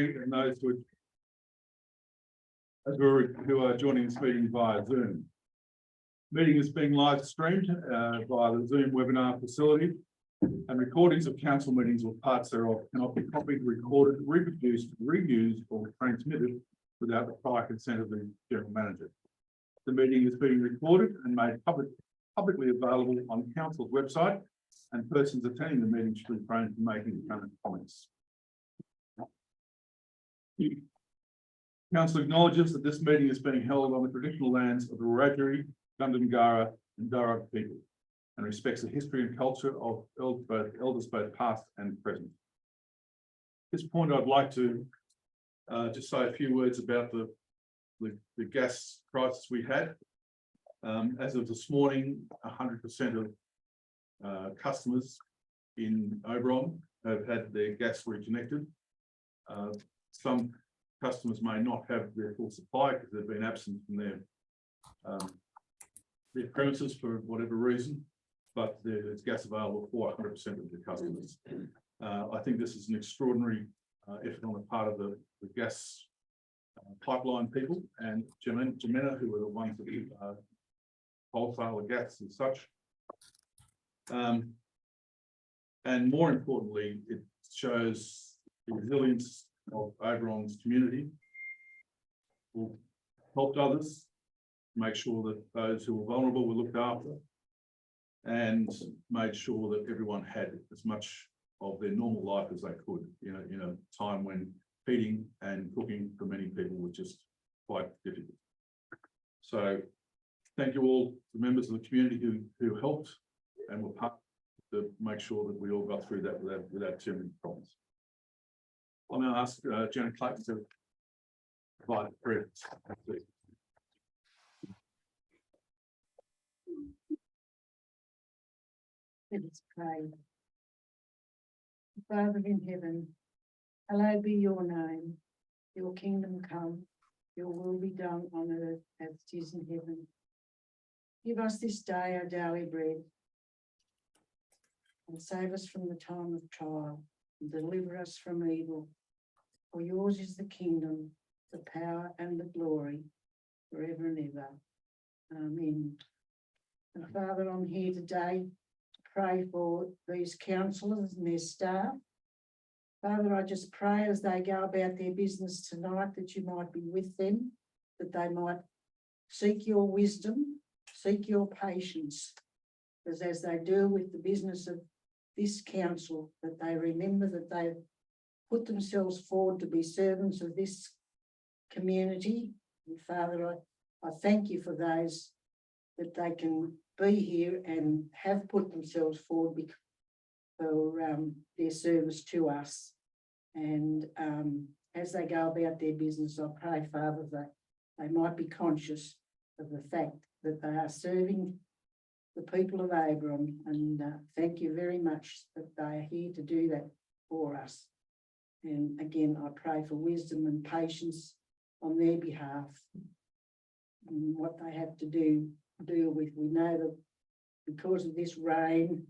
and those who are joining this meeting via Zoom. Meeting is being live streamed via the Zoom webinar facility, and recordings of council meetings or parts thereof cannot be copied, recorded, reproduced, reused, or transmitted without the prior consent of the General Manager. The meeting is being recorded and made publicly available on Council's website, and persons attending the meeting should refrain from making current comments. Council acknowledges that this meeting is being held on the traditional lands of the Wiradjuri, Gundungurra and Darug people, and respects the history and culture of elders both past and present. At this point, I'd like to just say a few words about the gas crisis we had. As of this morning, 100% of customers in Oberon have had their gas reconnected. Some customers may not have their full supply because they've been absent from their premises for whatever reason, but there's gas available for 100% of the customers. I think this is an extraordinary effort on the part of the gas pipeline people and Jemena, who are the ones that wholesale the gas and such. And more importantly, it shows the resilience of Oberon's community, who helped others, make sure that those who were vulnerable were looked after, and made sure that everyone had as much of their normal life as they could, in a time when feeding and cooking for many people was just quite difficult. So thank you all, the members of the community who helped and were part to make sure that we all got through that without too many problems. I'll now ask Janet Clayton to provide a prayer. Let us pray. Father in heaven, hallowed be your name. Your kingdom come, your will be done on earth as it is in heaven. Give us this day our daily bread, and save us from the time of trial, and deliver us from evil. For yours is the kingdom, the power and the glory, forever and ever. Amen. And Father, I'm here today to pray for these councillors and their staff. Father, I just pray as they go about their business tonight that you might be with them, that they might seek your wisdom, seek your patience, because as they deal with the business of this council, that they remember that they've put themselves forward to be servants of this community. And Father, I thank you for those that they can be here and have put themselves forward for their service to us. And as they go about their business, I pray, Father, that they might be conscious of the fact that they are serving the people of Oberon, and thank you very much that they are here to do that for us. And again, I pray for wisdom and patience on their behalf and what they have to deal with. We know that because of this rain,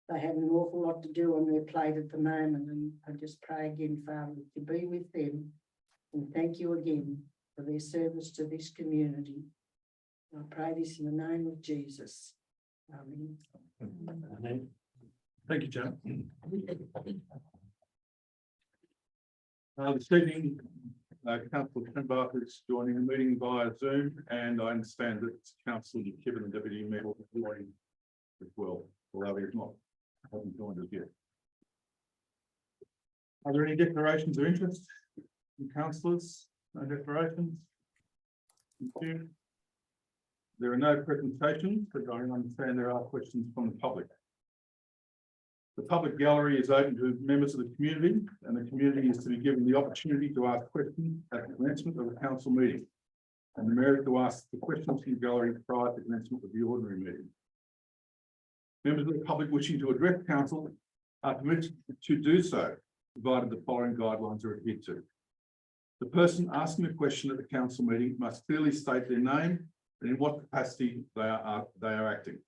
they have an awful lot to do on their plate at the moment, and I just pray again, Father, to be with them, and thank you again for their service to this community. I pray this in the name of Jesus. Amen. Amen. Thank you, Janet. This evening, Councillor Krenbach is joining the meeting via Zoom, and I understand that Councillor Kibben and Deputy Mayor will be joining as well, although he hasn't joined us yet. Are there any declarations of interest from councillors? No declarations? Thank you. There are no presentations, but I understand there are questions from the public. The public gallery is open to members of the community, and the community is to be given the opportunity to ask questions at the commencement of the council meeting, and the mayor to ask the questions from the gallery prior to commencement of the ordinary meeting. Members of the public wishing to address council are permitted to do so, provided the following guidelines are adhered to. The person asking a question at the council meeting must clearly state their name and in what capacity they are acting.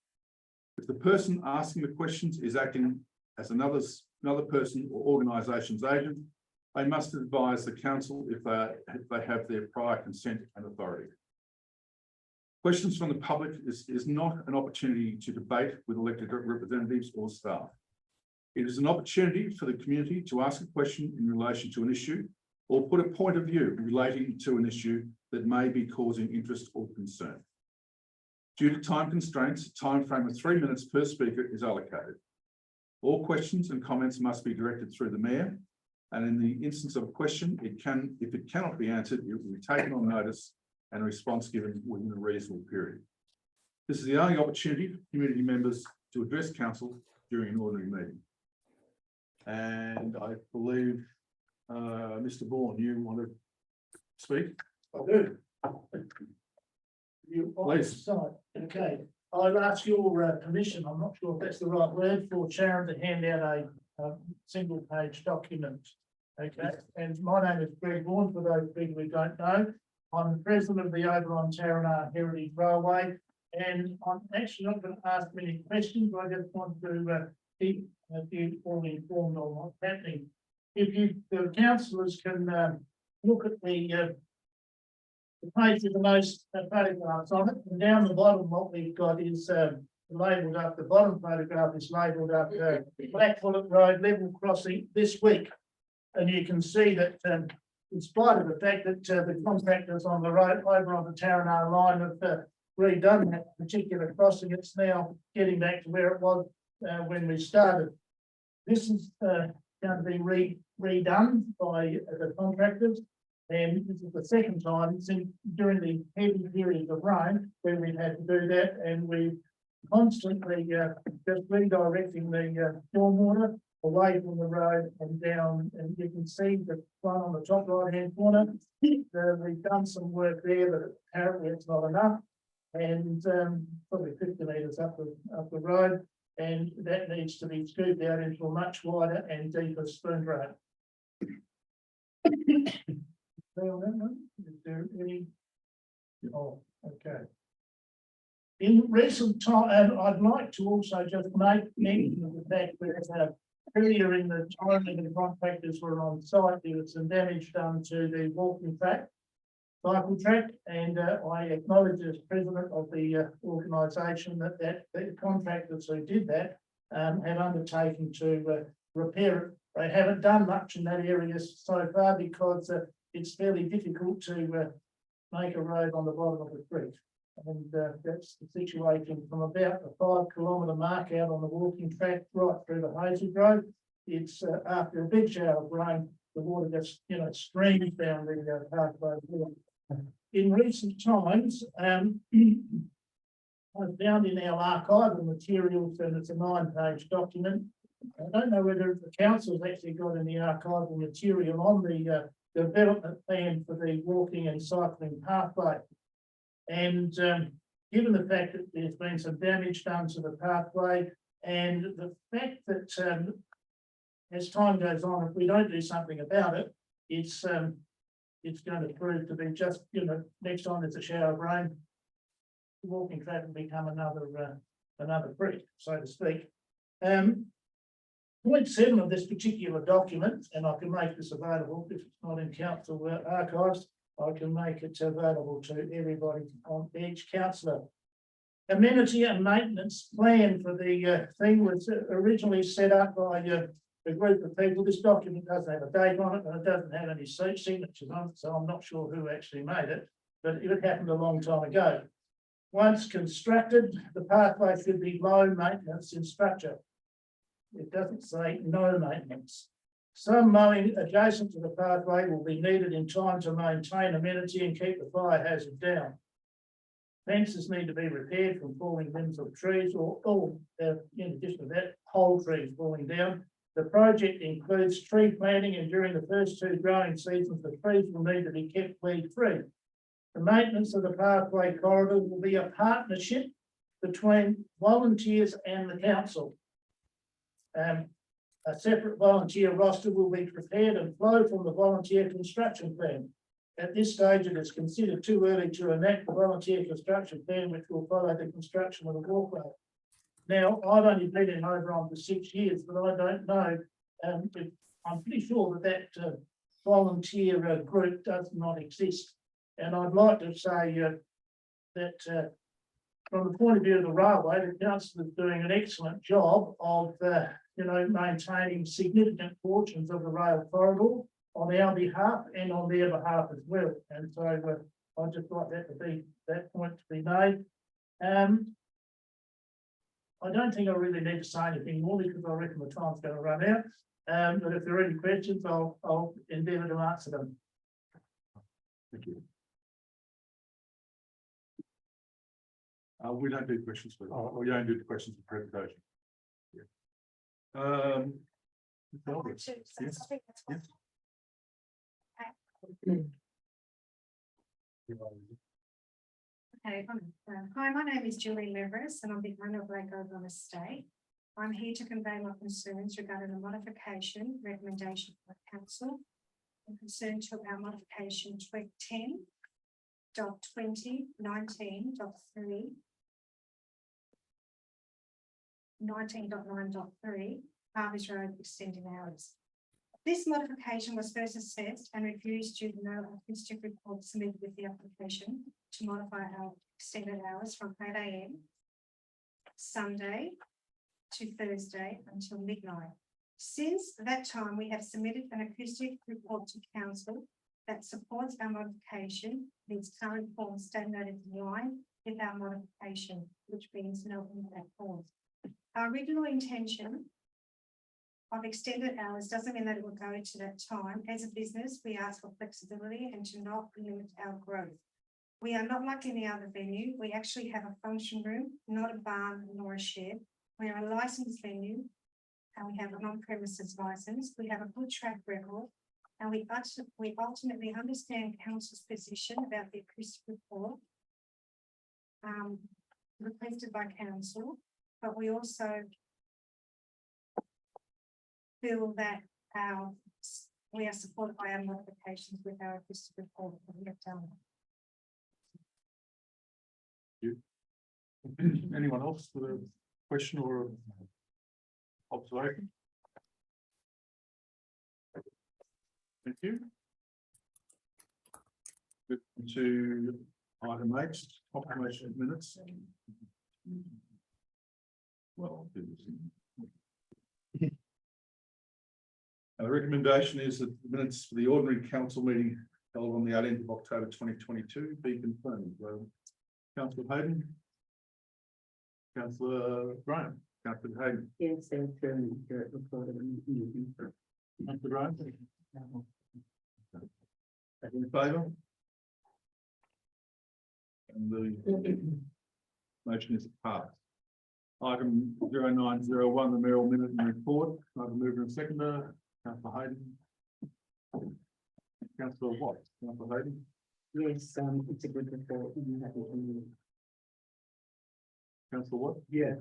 If the person asking the questions is acting as another person or organisation's agent, They must advise the council if they have their prior consent and authority. Questions from the public is not an opportunity to debate with elected representatives or staff. It is an opportunity for the community to ask a question in relation to an issue or put a point of view relating to an issue that may be causing interest or concern. Due to time constraints, a time frame of 3 minutes per speaker is allocated. All questions and comments must be directed through the mayor, and in the instance of a question, if it cannot be answered, it will be taken on notice and a response given within a reasonable period. This is the only opportunity for community members to address council during an ordinary meeting. And I believe, Mr. Bourne, you want to speak? I do. You, Please. sorry, okay. I'd ask your permission, I'm not sure if that's the right word, for Sharon to hand out a single page document. Okay, and my name is Greg Bourne, for those people who don't know. I'm the president of the Oberon Taranaki Heritage Railway, and I'm actually not going to ask many questions. I just want to keep you all informed on what's happening. If you, the councillors can look at the page with the most photographs on it, and down the bottom what we've got is labelled up, the bottom photograph is labelled up Black Bullet Road level crossing this week. And you can see that in spite of the fact that the contractors on the road over on the Taranaki line have redone that particular crossing, it's now getting back to where it was when we started. This is going to be redone by the contractors, and this is the second time since during the heavy periods of rain when we've had to do that, and we've constantly just redirecting the stormwater away from the road and down, and you can see the one on the top right hand corner. We've done some work there, but apparently it's not enough, and probably 50 metres up the road, and that needs to be scooped out into a much wider and deeper spoon road. On that one, is there any? Oh, okay. In recent time, I'd like to also just make mention of the fact that earlier in the time when the contractors were on site, there was some damage done to the walking track, cycle track, and I acknowledge as president of the organisation that the contractors who did that have undertaken to repair it. They haven't done much in that area so far because it's fairly difficult to make a road on the bottom of the creek. And that's the situation from about the 5 kilometre mark out on the walking track right through the Hazel Road. It's after a big shower of rain, the water just streams down the pathway. In recent times, I found in our archival materials, and it's a 9-page document. I don't know whether the council's actually got any archival material on the development plan for the walking and cycling pathway. And given the fact that there's been some damage done to the pathway, and the fact that as time goes on, if we don't do something about it, it's going to prove to be just, next time there's a shower of rain, walking track will become another creek, so to speak. Point 7 of this particular document, and I can make this available if it's not in council archives, I can make it available to everybody on each councillor. Amenity and maintenance plan for the thing was originally set up by a group of people. This document doesn't have a date on it, and it doesn't have any signatures on it, so I'm not sure who actually made it, but it happened a long time ago. Once constructed, the pathway should be low maintenance in structure. It doesn't say no maintenance. Some mowing adjacent to the pathway will be needed in time to maintain amenity and keep the fire hazard down. Fences need to be repaired from falling limbs of trees or in addition to that, whole trees falling down. The project includes tree planting, and during the first 2 growing seasons, the trees will need to be kept weed-free. The maintenance of the pathway corridor will be a partnership between volunteers and the council. A separate volunteer roster will be prepared and flow from the volunteer construction plan. At this stage, it is considered too early to enact the volunteer construction plan, which will follow the construction of the walkway. Now, I've only been in Oberon for 6 years, but I don't know. I'm pretty sure that volunteer group does not exist. And I'd like to say that from the point of view of the railway, the council is doing an excellent job of, maintaining significant portions of the rail corridor on our behalf and on their behalf as well. And so I'd just like that point to be made. I don't think I really need to say anything more because I reckon the time's going to run out. But if there are any questions, I'll endeavour to answer them. Thank you. We don't do questions for, we don't do the questions for presentation. Yeah. Albert, yes. Yes. Okay, hi, my name is Julie Leveris and I'm the owner of Lake Oberon Estate. I'm here to convey my concerns regarding the modification recommendation of council in concern to our modification 10.20.19.3 19.9.3 Harvey's Road extending hours. This modification was first assessed and refused due to no acoustic report submitted with the application to modify our extended hours from 8 AM Sunday to Thursday until midnight. Since that time, we have submitted an acoustic report to council that supports our modification. Its current form standard in line with our modification, which means no impact form. Our original intention of extended hours doesn't mean that it will go to that time. As a business, we ask for flexibility and to not limit our growth. We are not like any other venue. We actually have a function room, not a barn nor a shed. We are a licensed venue and we have an on-premises license. We have a good track record and we ultimately understand council's position about the acoustic report requested by council, but we also feel that we are supported by our modifications with our acoustic report that we have done. Anyone else with a question or observation? Thank you. To item 8, confirmation of minutes. Well, I'll do this. The recommendation is that the minutes for the ordinary council meeting held on the 18th of October 2022 be confirmed. Councillor Hayden. Councillor Graham. Councillor Hayden. Yes, they're recorded. Councillor Graham. In favour? And the motion is passed. Item 0901, the mayoral minute and report. I have a mover and seconder. Councillor Hayden. Councillor Watt. Councillor Hayden. Yes, it's a good report. Councillor Watt. Yeah.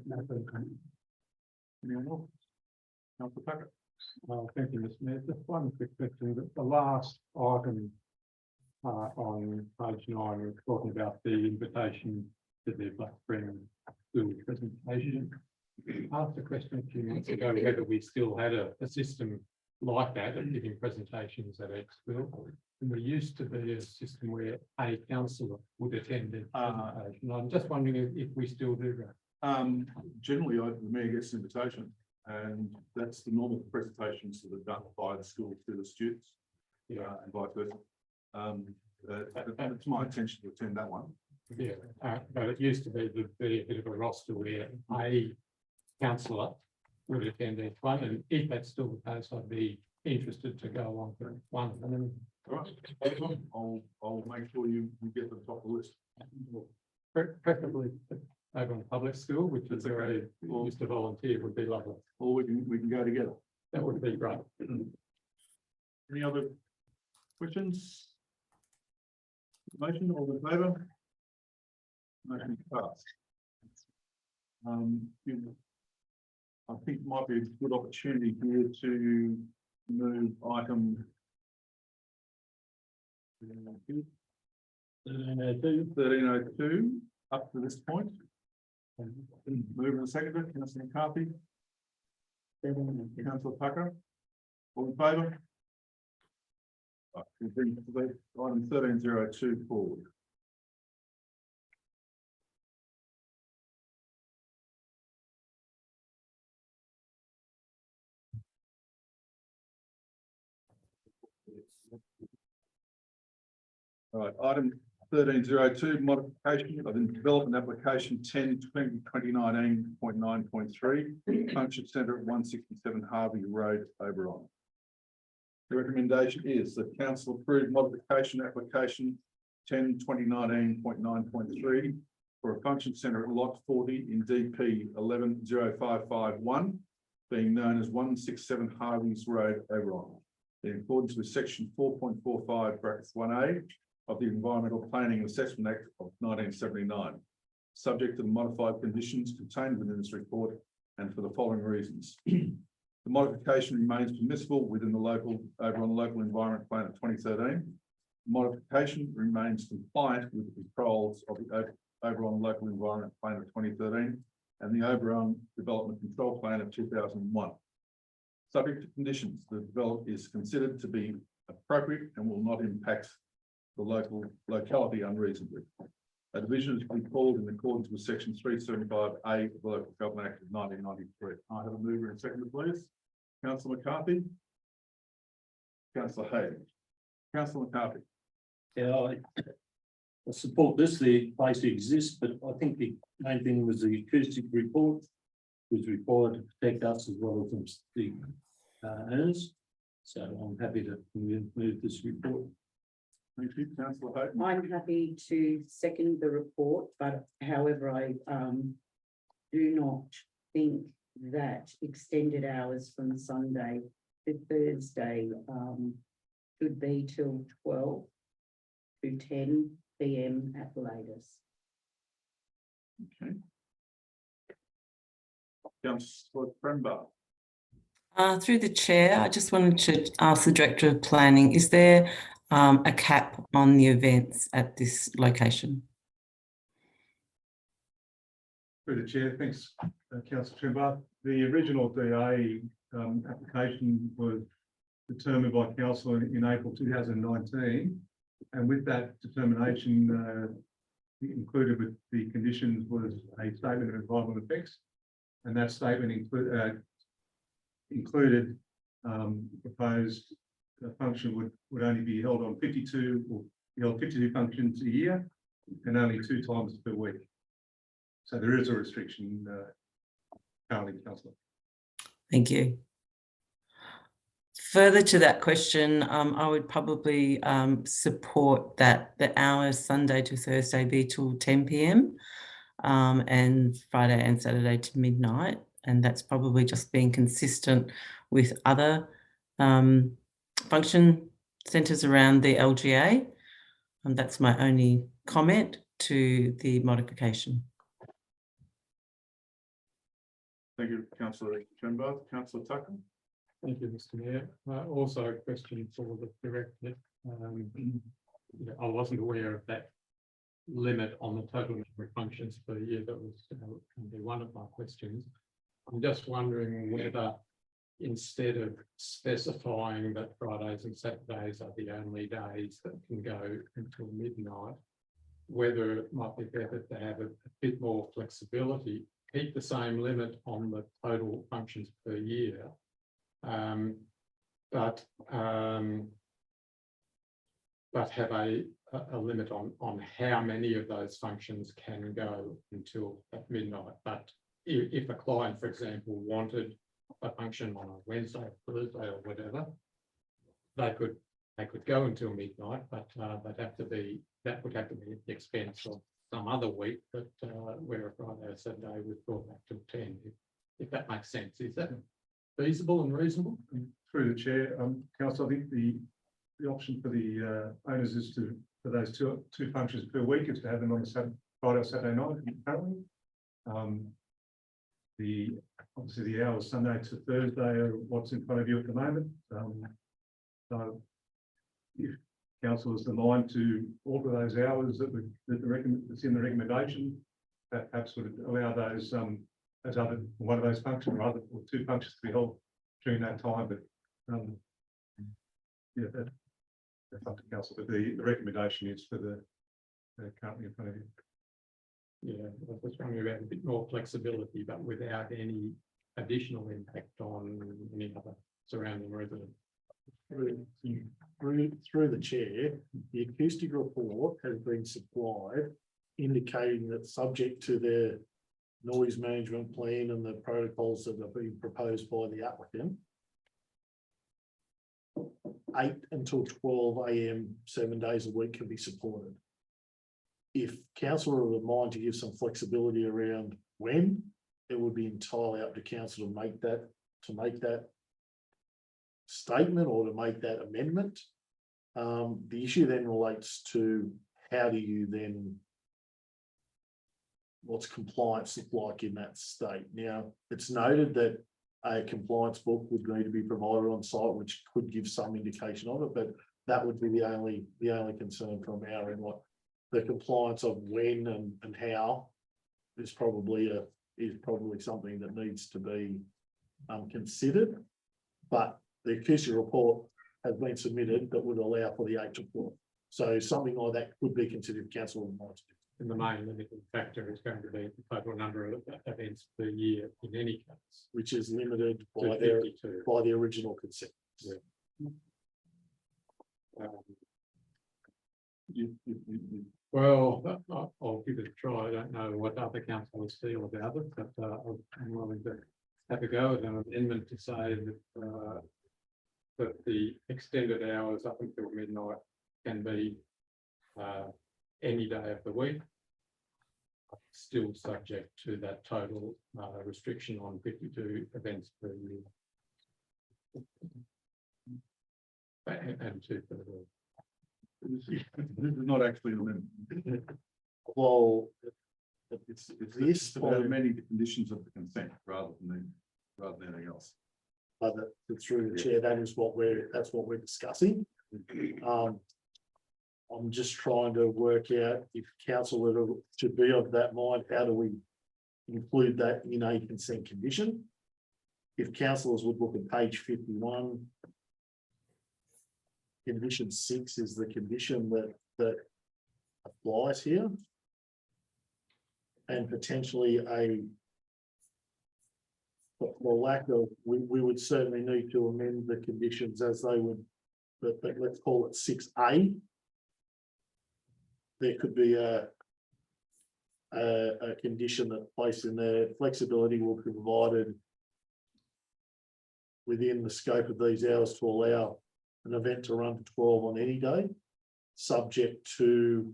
Anyone else? Councillor Tucker. Thank you, Mr. Mayor. Just one quick question. The last item on page 9 was talking about the invitation to the Black Spring School presentation. I asked a question a few months ago whether we still had a system like that of giving presentations at each school. And there used to be a system where a councillor would attend the presentation. I'm just wondering if we still do that. Generally, the mayor gets an invitation, and that's the normal presentations that are done by the school to the students. Yeah. And vice versa. It's my intention to attend that one. Yeah, but it used to be there'd be a bit of a roster where a councillor would attend each one, and if that's still the case, I'd be interested to go along to one of them. All right. I'll make sure you get to the top of the list. Preferably over on public school, which is where I used to volunteer, would be lovely. Or we can go together. That would be great. Any other questions? Motion, all in favour? Motion passed. I think it might be a good opportunity here to move item 1302 up to this point. Move in a second, Councillor McCarthy. Councillor Tucker. All in favour? We'll bring the item 1302 forward. All right, item 1302, modification of the development application 10/20/2019.9.3, function centre at 167 Harvey Road, Oberon. The recommendation is that council approve modification application 10/2019.9.3 for a function centre at lot 40 in DP 110551, being known as 167 Harvey's Road, Oberon, in accordance with section 4.45(1)(a) of the Environmental Planning and Assessment Act of 1979, subject to the modified conditions contained within this report and for the following reasons. The modification remains permissible within the Oberon Local Environment Plan of 2013. Modification remains compliant with the controls of the Oberon Local Environment Plan of 2013 and the Oberon Development Control Plan of 2001. Subject to conditions, the development is considered to be appropriate and will not impact the locality unreasonably. A division is to be called in accordance with section 375(a) of the Local Government Act of 1993. I have a mover and seconder, please. Councillor McCarthy. Councillor Hayden. Councillor McCarthy. Yeah, I support this. The place exists, but I think the main thing was the acoustic report was required to protect us as well as the owners. So I'm happy to move this report. Thank you, Councillor Hayden. I'm happy to second the report, but however, I do not think that extended hours from Sunday to Thursday should be till 12 to 10 PM at the latest. Okay. Councillor Prembar. Through the chair, I just wanted to ask the Director of Planning, is there a cap on the events at this location? Through the chair, thanks, Councillor Trimbar. The original DA application was determined by council in April 2019, and with that determination, included with the conditions was a statement of environmental effects, and that statement included proposed function would only be held on 52 or be held 52 functions a year and only 2 times per week. So there is a restriction currently, Councillor. Thank you. Further to that question, I would probably support that the hours Sunday to Thursday be till 10 PM and Friday and Saturday to midnight. And that's probably just being consistent with other function centres around the LGA. And that's my only comment to the modification. Thank you, Councillor Trimbar. Councillor Tucker. Thank you, Mr. Mayor. Also a question for the Director. I wasn't aware of that limit on the total number of functions per year. That was going to be one of my questions. I'm just wondering whether, instead of specifying that Fridays and Saturdays are the only days that can go until midnight, whether it might be better to have a bit more flexibility, keep the same limit on the total functions per year, but have a limit on how many of those functions can go until at midnight. But if a client, for example, wanted a function on a Wednesday or Thursday or whatever, they could go until midnight, but that would have to be at the expense of some other week that where a Friday or Saturday was brought back to 10. If that makes sense, is that feasible and reasonable? Through the chair, Council, I think the option for the owners is for those two functions per week is to have them on Friday or Saturday night currently. Obviously the hours Sunday to Thursday are what's in front of you at the moment. So if council is aligned to alter those hours that's in the recommendation, that perhaps would allow those other one of those functions or two functions to be held during that time. But yeah, It's up to council, but the recommendation is for the currently in front of you. Yeah, I was just wondering about a bit more flexibility, but without any additional impact on any other surrounding residents. Through the chair, the acoustic report has been supplied indicating that subject to their noise management plan and the protocols that are being proposed by the applicant, 8 until 12 AM, 7 days a week can be supported. If council are of the mind to give some flexibility around when, it would be entirely up to council to make that statement or to make that amendment. The issue then relates to how do you then, what's compliance look like in that state? Now, it's noted that a compliance book would need to be provided on site, which could give some indication of it, but that would be the only concern from our end. Like the compliance of when and how is probably something that needs to be considered. But the acoustic report has been submitted that would allow for the 8 to 12. So something like that could be considered council. In the main limiting factor is going to be the total number of events per year in any case. Which is limited To by 52. the original consent. Well, I'll give it a try. I don't know what other councillors feel about it, but I'm willing to have a go at an amendment to say that that the extended hours up until midnight can be any day of the week, still subject to that total restriction on 52 events per year. And 2 for the week. This is not actually the limit. Well, it's It's about many the conditions of the consent rather than anything else. but through the chair, that's what we're discussing. I'm just trying to work out if council should be of that mind, how do we include that in a consent condition? If councillors would look at page 51. Condition 6 is the condition that applies here. And potentially for lack of, we would certainly need to amend the conditions as they would, but let's call it 6A. There could be a condition that placed in there, flexibility will be provided within the scope of these hours to allow an event to run to 12 on any day, subject to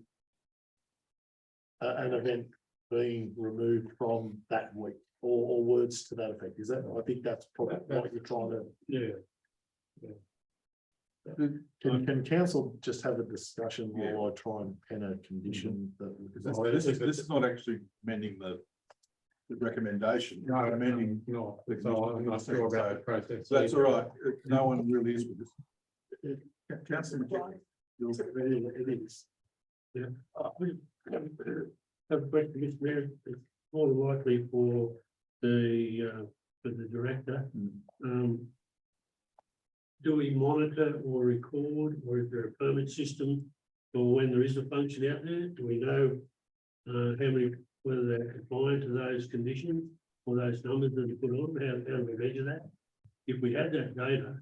an event being removed from that week, or words to that effect. Is that, I think that's probably what you're trying to. Yeah. Can council just have a discussion while I try and pen a condition that? This is not actually amending the recommendation. No, amending. no, so I'm not sure about the process. So that's all right. No one really is with this. Councillor McKechnie. It is. Yeah. Have a question, Mr. Mayor. It's more likely for the director. Do we monitor or record, or is there a permit system for when there is a function out there? Do we know whether they're compliant to those conditions or those numbers that are put on? How do we measure that? If we had that data,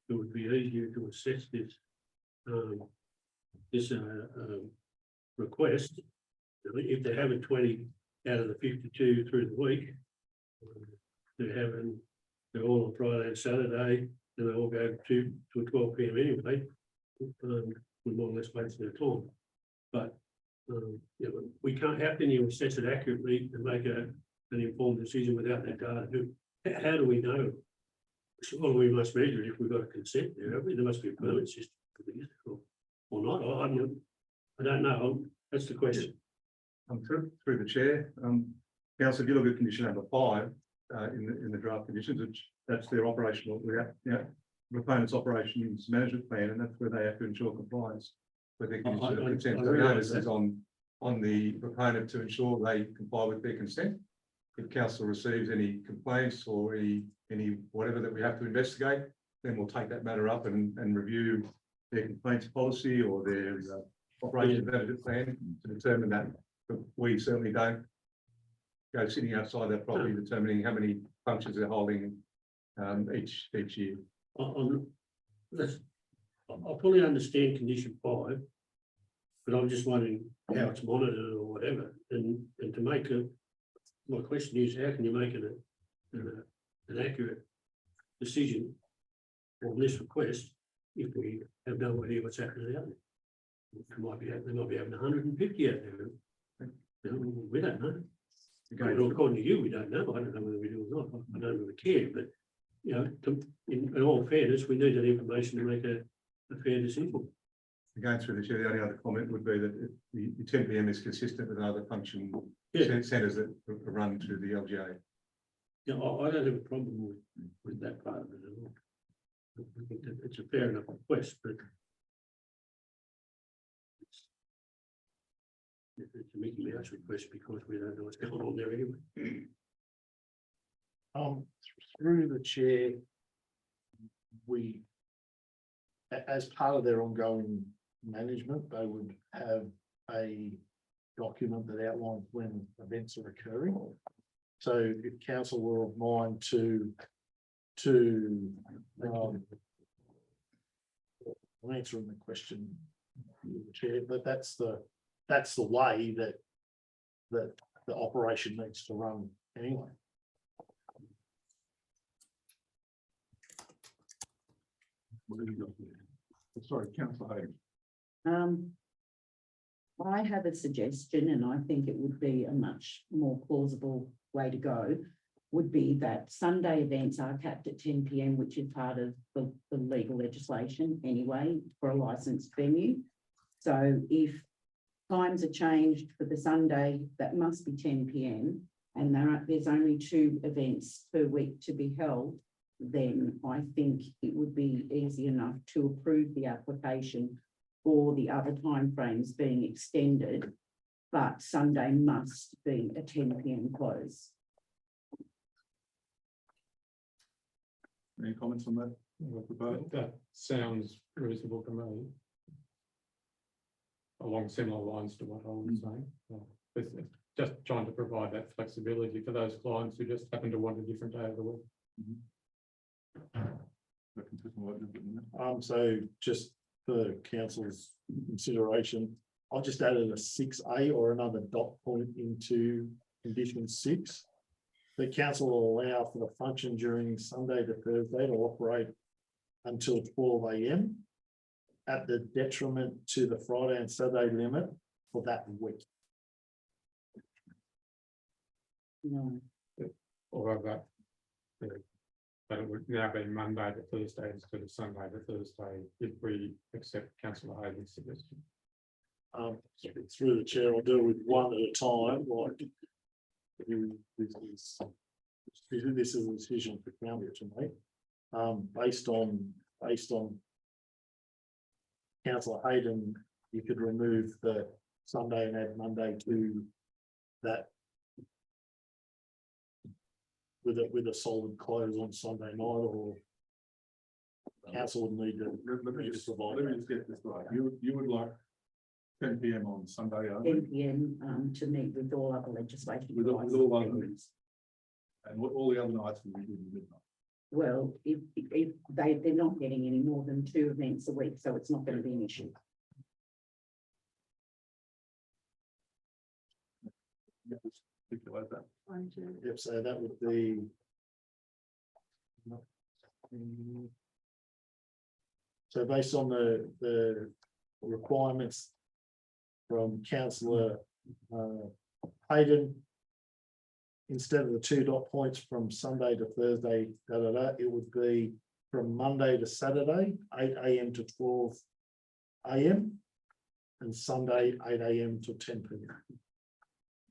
it would be easier to assess this request. If they're having 20 out of the 52 through the week, they're all on Friday and Saturday, and they all go to 12 PM anyway. We more or less waste their time. But we can't. How can you assess it accurately and make an informed decision without that data? How do we know? Well, we must measure it if we've got a consent there. There must be a permit system or not. I don't know. That's the question. Through the chair, council, if you look at condition number 5 in the draft conditions, which that's their operational, proponent's operations management plan, and that's where they have to ensure compliance with their consent. So the onus is on the proponent to ensure they comply with their consent. If council receives any complaints or any whatever that we have to investigate, then we'll take that matter up and review their complaints policy or their operations management plan to determine that. But we certainly don't go sitting outside that property determining how many functions they're holding each year. I fully understand condition 5. But I'm just wondering how it's monitored or whatever, and to make my question is, how can you make an accurate decision on this request if we have no idea what's happening out there? They might be having 150 out there. We don't know. Well, according to you, we don't know. I don't know whether we do or not. I don't really care, but you know, in all fairness, we need that information to make a fair decision. Going through the chair, the only other comment would be that the 10 PM is consistent with other function Yeah. centres that are run through the LGA. Yeah, I don't have a problem with that part of it at all. I think that it's a fair enough request, but it's a Mickey Mouse request because we don't know what's going on there anyway. Through the chair, as part of their ongoing management, they would have a document that outlines when events are occurring. So if council were of mind to I'm answering the question, Chair, but that's the way that the operation needs to run anyway. Sorry, councillor Hayden. I have a suggestion, and I think it would be a much more plausible way to go, would be that Sunday events are capped at 10 PM, which is part of the legal legislation anyway for a licensed venue. So if times are changed for the Sunday, that must be 10 PM, and there's only 2 events per week to be held, then I think it would be easy enough to approve the application for the other timeframes being extended, but Sunday must be a 10 PM close. Any comments on that? Proposal? That sounds reasonable to me. Along similar lines to what I was saying. It's just trying to provide that flexibility for those clients who just happen to want a different day of the week. So just for council's consideration, I just added a 6A or another dot point into condition 6. The council will allow for the function during Sunday to Thursday to operate until 12 AM at the detriment to the Friday and Saturday limit for that week. No. Although that, but it would now be Monday to Thursday instead of Sunday to Thursday if we accept councillor Hayden's suggestion. Through the chair, I'll deal with one at a time, like this is a decision for council to make. Based on councillor Hayden, you could remove the Sunday and add Monday to that with a solid close on Sunday night, or council would need to. Let me just get this right. You would like 10 PM on Sunday only? 10 PM to meet with all other legislation. With all other meetings. And all the other nights will be midnight. Well, if they're not getting any more than 2 events a week, so it's not going to be an issue. Articulate that. Yep, so that would be. So based on the requirements from councillor Hayden, instead of the 2 dot points from Sunday to Thursday, it would be from Monday to Saturday, 8 AM to 12 AM, and Sunday, 8 AM to 10 PM.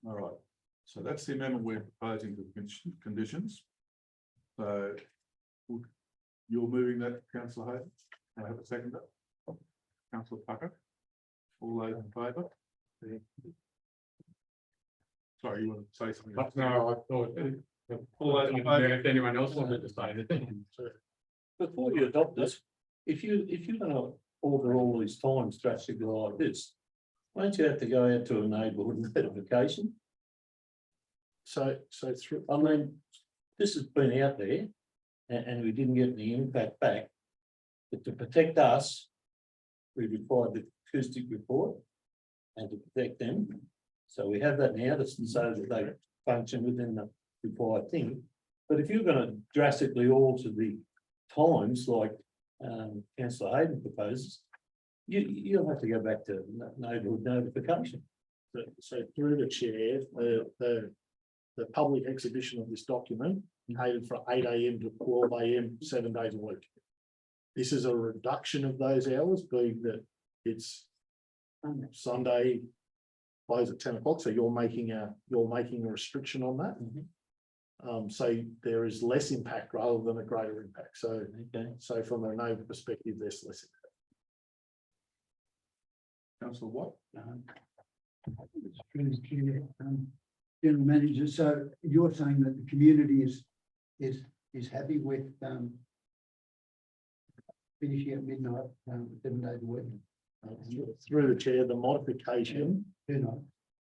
All right, so that's the amendment we're proposing to the conditions. So you're moving that, councillor Hayden? I have a seconder. Councillor Tucker. All those in favour? Sorry, you want to say something? But no, I thought, if anyone else wanted to say anything. Before you adopt this, if you're going to alter all these times drastically like this, won't you have to go out to a neighbourhood notification? So through, I mean, this has been out there and we didn't get the impact back. But to protect us, we required the acoustic report and to protect them. So we have that now to so that they function within the required thing. But if you're going to drastically alter the times like councillor Hayden proposes, you'll have to go back to neighbourhood notification. so through the chair, the public exhibition of this document catered from 8 AM to 12 AM, 7 days a week. This is a reduction of those hours, being that it's Sunday, close at 10 o'clock, so you're making a restriction on that. So there is less impact rather than a greater impact. So, so from a neighbour perspective, there's less impact. Councillor Watt? General Manager, so you're saying that the community is happy with finishing at midnight, 7 days a week? Through the chair, the modification, I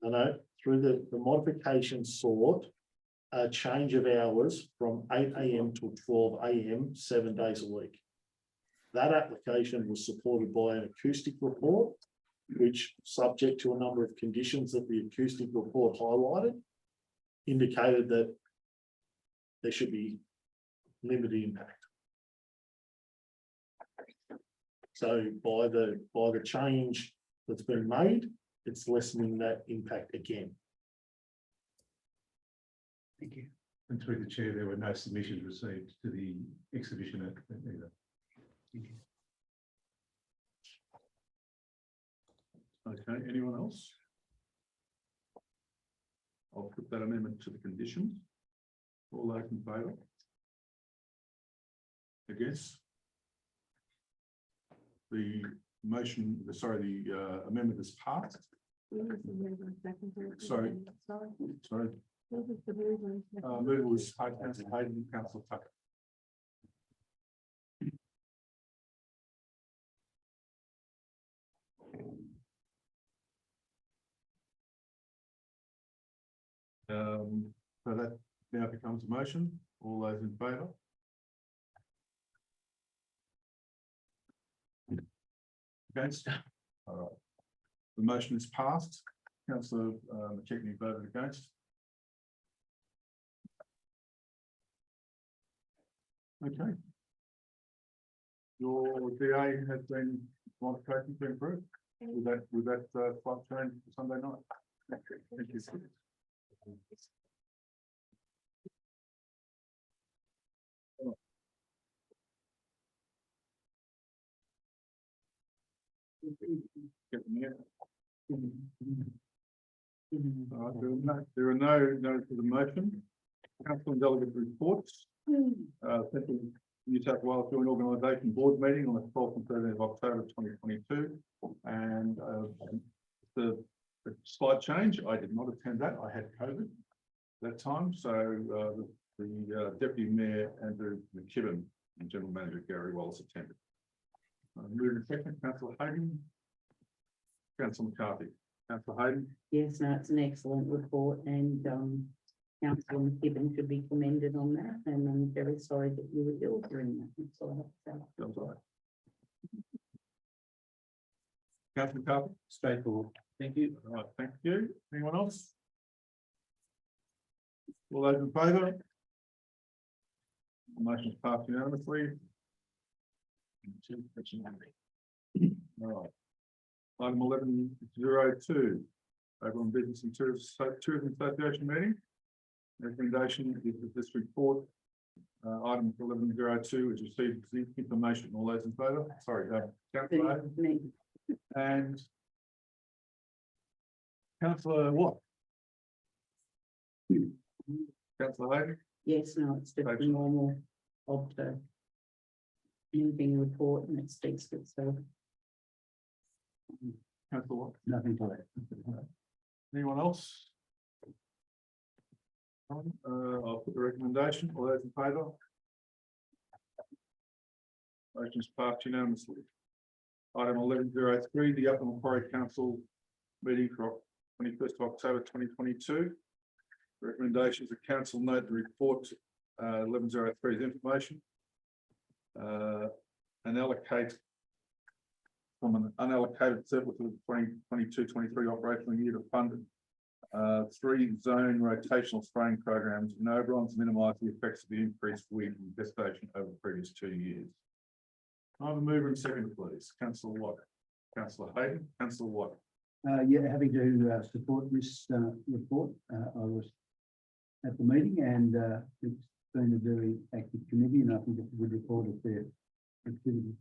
know, through the modification sought a change of hours from 8 AM to 12 AM, 7 days a week. That application was supported by an acoustic report, which, subject to a number of conditions that the acoustic report highlighted, indicated that there should be limited impact. So by the change that's been made, it's lessening that impact again. Thank you. And through the chair, there were no submissions received to the exhibition either. Okay, anyone else? I'll put that amendment to the conditions. All those in favour? Against? The motion, the amendment is passed. Sorry. Sorry. Mover was Councillor Hayden, Councillor Tucker. So that now becomes a motion. All those in favour? Against? All right. The motion is passed. Councillor McKechnie voted against. Okay. Your DA has been modification to improve. With that slight change for Sunday night. Thank you. Get them here. There are no to the motion. Council and delegate reports. Central New South Wales Joint Organisation Board meeting on the 12th and 13th of October 2022. And the slight change, I did not attend that. I had COVID that time. So the Deputy Mayor Andrew McKibben and General Manager Gary Wallace attended. Moving second, Councillor Hayden. Councillor McCarthy. Councillor Hayden. Yes, no, it's an excellent report, and Councillor McKibben should be commended on that, and I'm very sorry that you were ill during that. That's all I have to say. That's all right. Councillor McCarthy. Straightforward. Thank you. All right, thank you. Anyone else? All those in favour? Motion is passed unanimously. All right. Item 1102, Oberon Business and Tourism Association meeting. Recommendation is that this report, item 1102, is received information. All those in favour? Sorry, Councillor Hayden. And Councillor Watt. Councillor Hayden. Yes, no, it's just the normal of the moving report, and it speaks for itself. Councillor Watt. Nothing to that. Anyone else? I'll put the recommendation. All those in favour? Motion is passed unanimously. Item 1103, the Upper Macquarie Council meeting for 21st of October 2022. Recommendations of council note the report 1103's information. And allocate from an unallocated surplus of the 2022-23 operational year to fund 3 zone rotational spraying programs in Oberon to minimise the effects of the increased weed infestation over the previous 2 years. I have a mover and second, please. Councillor Watt, Councillor Hayden, Councillor Watt. Yeah, happy to support this report. I was at the meeting and it's been a very active committee and I think it's a good report of their activity.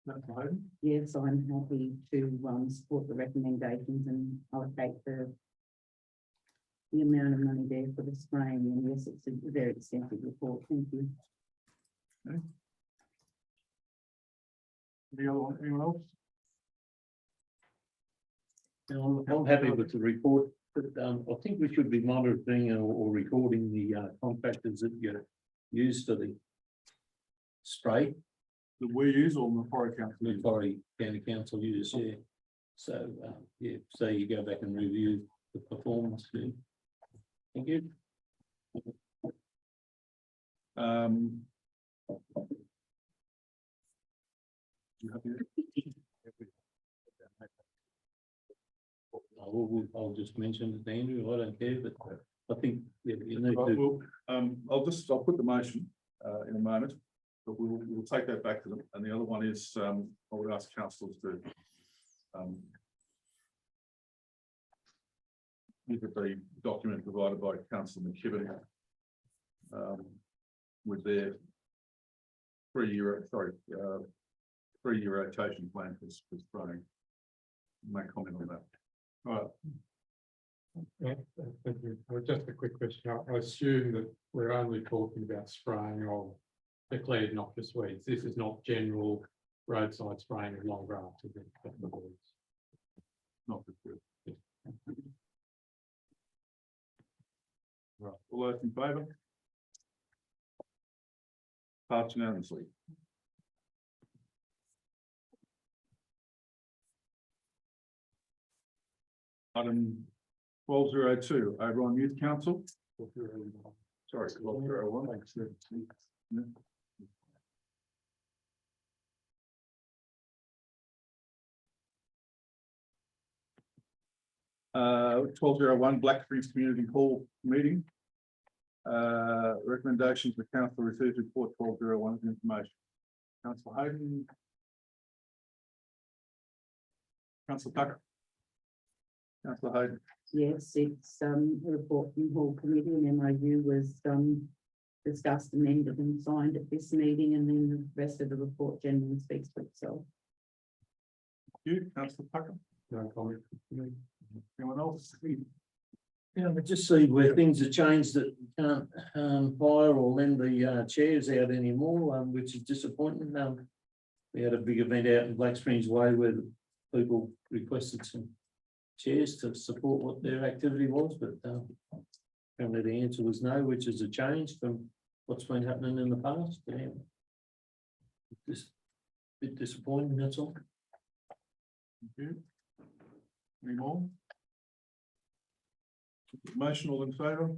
Councillor Hayden. Yes, I'm happy to support the recommendations and allocate the amount of money there for the spraying. And yes, it's a very extensive report. Thank you. Anyone else? I'm happy with the report, but I think we should be monitoring or recording the contractors that you use for the spray. That we use or Macquarie Council? Macquarie County Council use, yeah. So, yeah, so you go back and review the performance. Yeah. Thank you. You happy? I'll just mention it, Andrew, I don't care, but I think, yeah, you need Right, to. well, I'll put the motion in a moment, but we'll take that back to them. And the other one is, I would ask councillors to look at the document provided by Councillor McKibben with their 3-year rotation plan for spraying. Make comment on that. All right. Yeah, thank you. Just a quick question. I assume that we're only talking about spraying of declared noxious weeds. This is not general roadside spraying of long grass. Is it? Not good. Right, all those in favour? Passed unanimously. Item 1202, Oberon Youth Council. Sorry, 1201. Yeah. 1201 Black Springs Community Hall meeting. Recommendations the council received report 1201 information. Councillor Hayden. Councillor Tucker. Councillor Hayden. Yes, it's a report from Hall Committee and MOU was discussed, amended and signed at this meeting, and then the rest of the report generally speaks for itself. You, Councillor Tucker. No comment. Anyone else? Yeah, but just see where things have changed that you can't hire or lend the chairs out anymore, which is disappointing. We had a big event out in Black Springs Way where the people requested some chairs to support what their activity was, but apparently the answer was no, which is a change from what's been happening in the past. Yeah. Just a bit disappointing, that's all. Thank you. Any more? Motion, all in favour?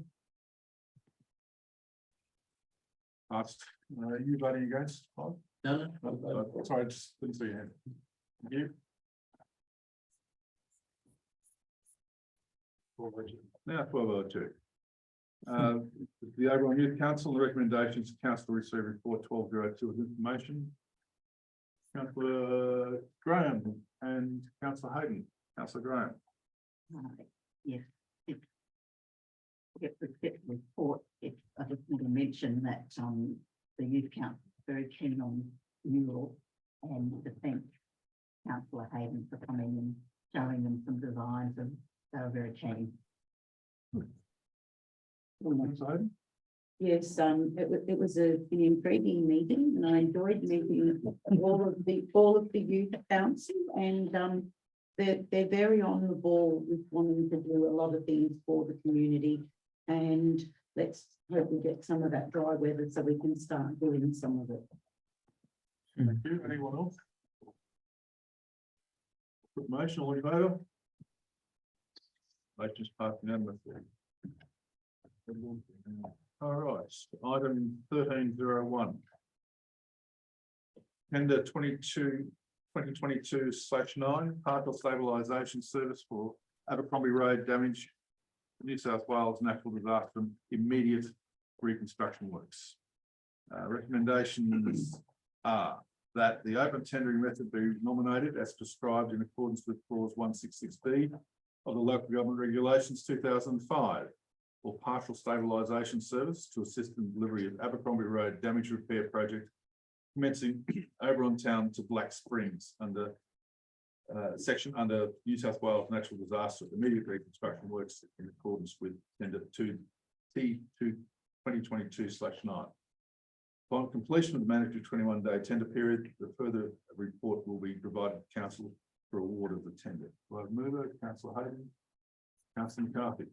Passed. You voting against? Bob? No, Sorry, I just didn't see your hand. Thank you. Now 1202. The Oberon Youth Council, the recommendations, council received report 1202 with information. Councillor Graham and Councillor Hayden. Councillor Graham. Yeah. Get the report. I just want to mention that the youth council is very keen on mural and to thank Councillor Hayden for coming and showing them some designs, and they were very keen. Councillor Hayden. Yes, it was an intriguing meeting, and I enjoyed meeting all of the youth council, and they're very on the ball with wanting to do a lot of things for the community, and let's hope we get some of that dry weather so we can start doing some of it. Thank you. Anyone else? Put motion, all in favour? Motion is passed unanimously. All right, item 1301. Tender 2022/9, partial stabilisation service for Abercrombie Road damage, New South Wales natural disaster immediate reconstruction works. Recommendations are that the open tendering method be nominated as prescribed in accordance with clause 166B of the Local Government Regulations 2005 for partial stabilisation service to assist in delivery of Abercrombie Road damage repair project commencing Oberon Town to Black Springs under section under New South Wales Natural Disaster Immediate Reconstruction Works in accordance with tender 2022/9. Upon completion of the mandatory 21-day tender period, the further report will be provided to council for award of the tender. Do I have a mover? Councillor Hayden. Councillor McCarthy.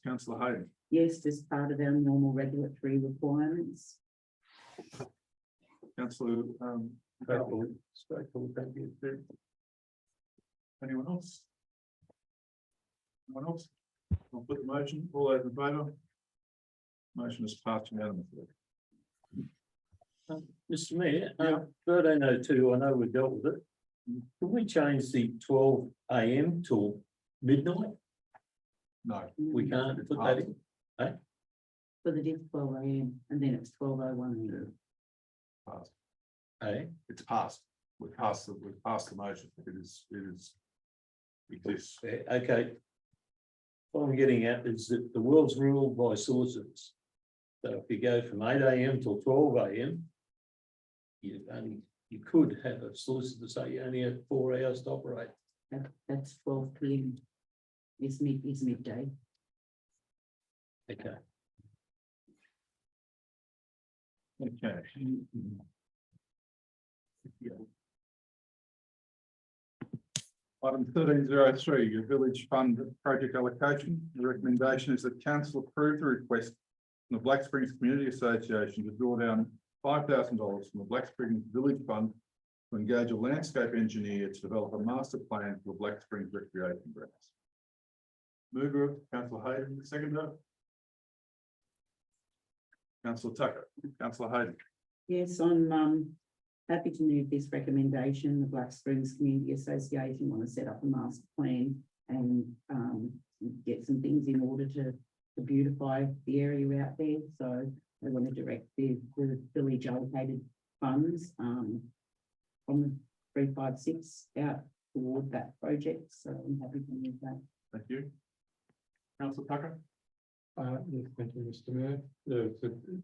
Councillor Hayden. Yes, as part of our normal regulatory requirements. Councillor Straightforward, thank you. anyone else? Anyone else? I'll put the motion. All those in favour? Motion is passed unanimously. Mr. Mayor, Yeah. 1302, I know we dealt with it. Can we change the 12 AM till midnight? No. We can't put that in. For the diff 12 AM and then it's 12:01 AM. Passed. Eh? It's passed. We've passed the motion. It exists. Okay. What I'm getting at is that the world's ruled by sorcerers. So if you go from 8 AM till 12 AM, you could have a solicitor say you only have 4 hours to operate. That's 12 PM. Is midday. Okay. Okay. Item 1303, your village fund project allocation. The recommendation is that council approve the request from the Black Springs Community Association to draw down $5,000 from the Black Springs Village Fund to engage a landscape engineer to develop a master plan for the Black Springs recreation grounds. Mover, councillor Hayden, seconder. Councillor Tucker, councillor Hayden. Yes, I'm happy to move this recommendation. The Black Springs Community Association want to set up a master plan and get some things in order to beautify the area out there. So I want to direct the village allocated funds from the 356 out toward that project. So I'm happy to move that. Thank you. Councillor Tucker. Yes, thank you, Mr. Mayor.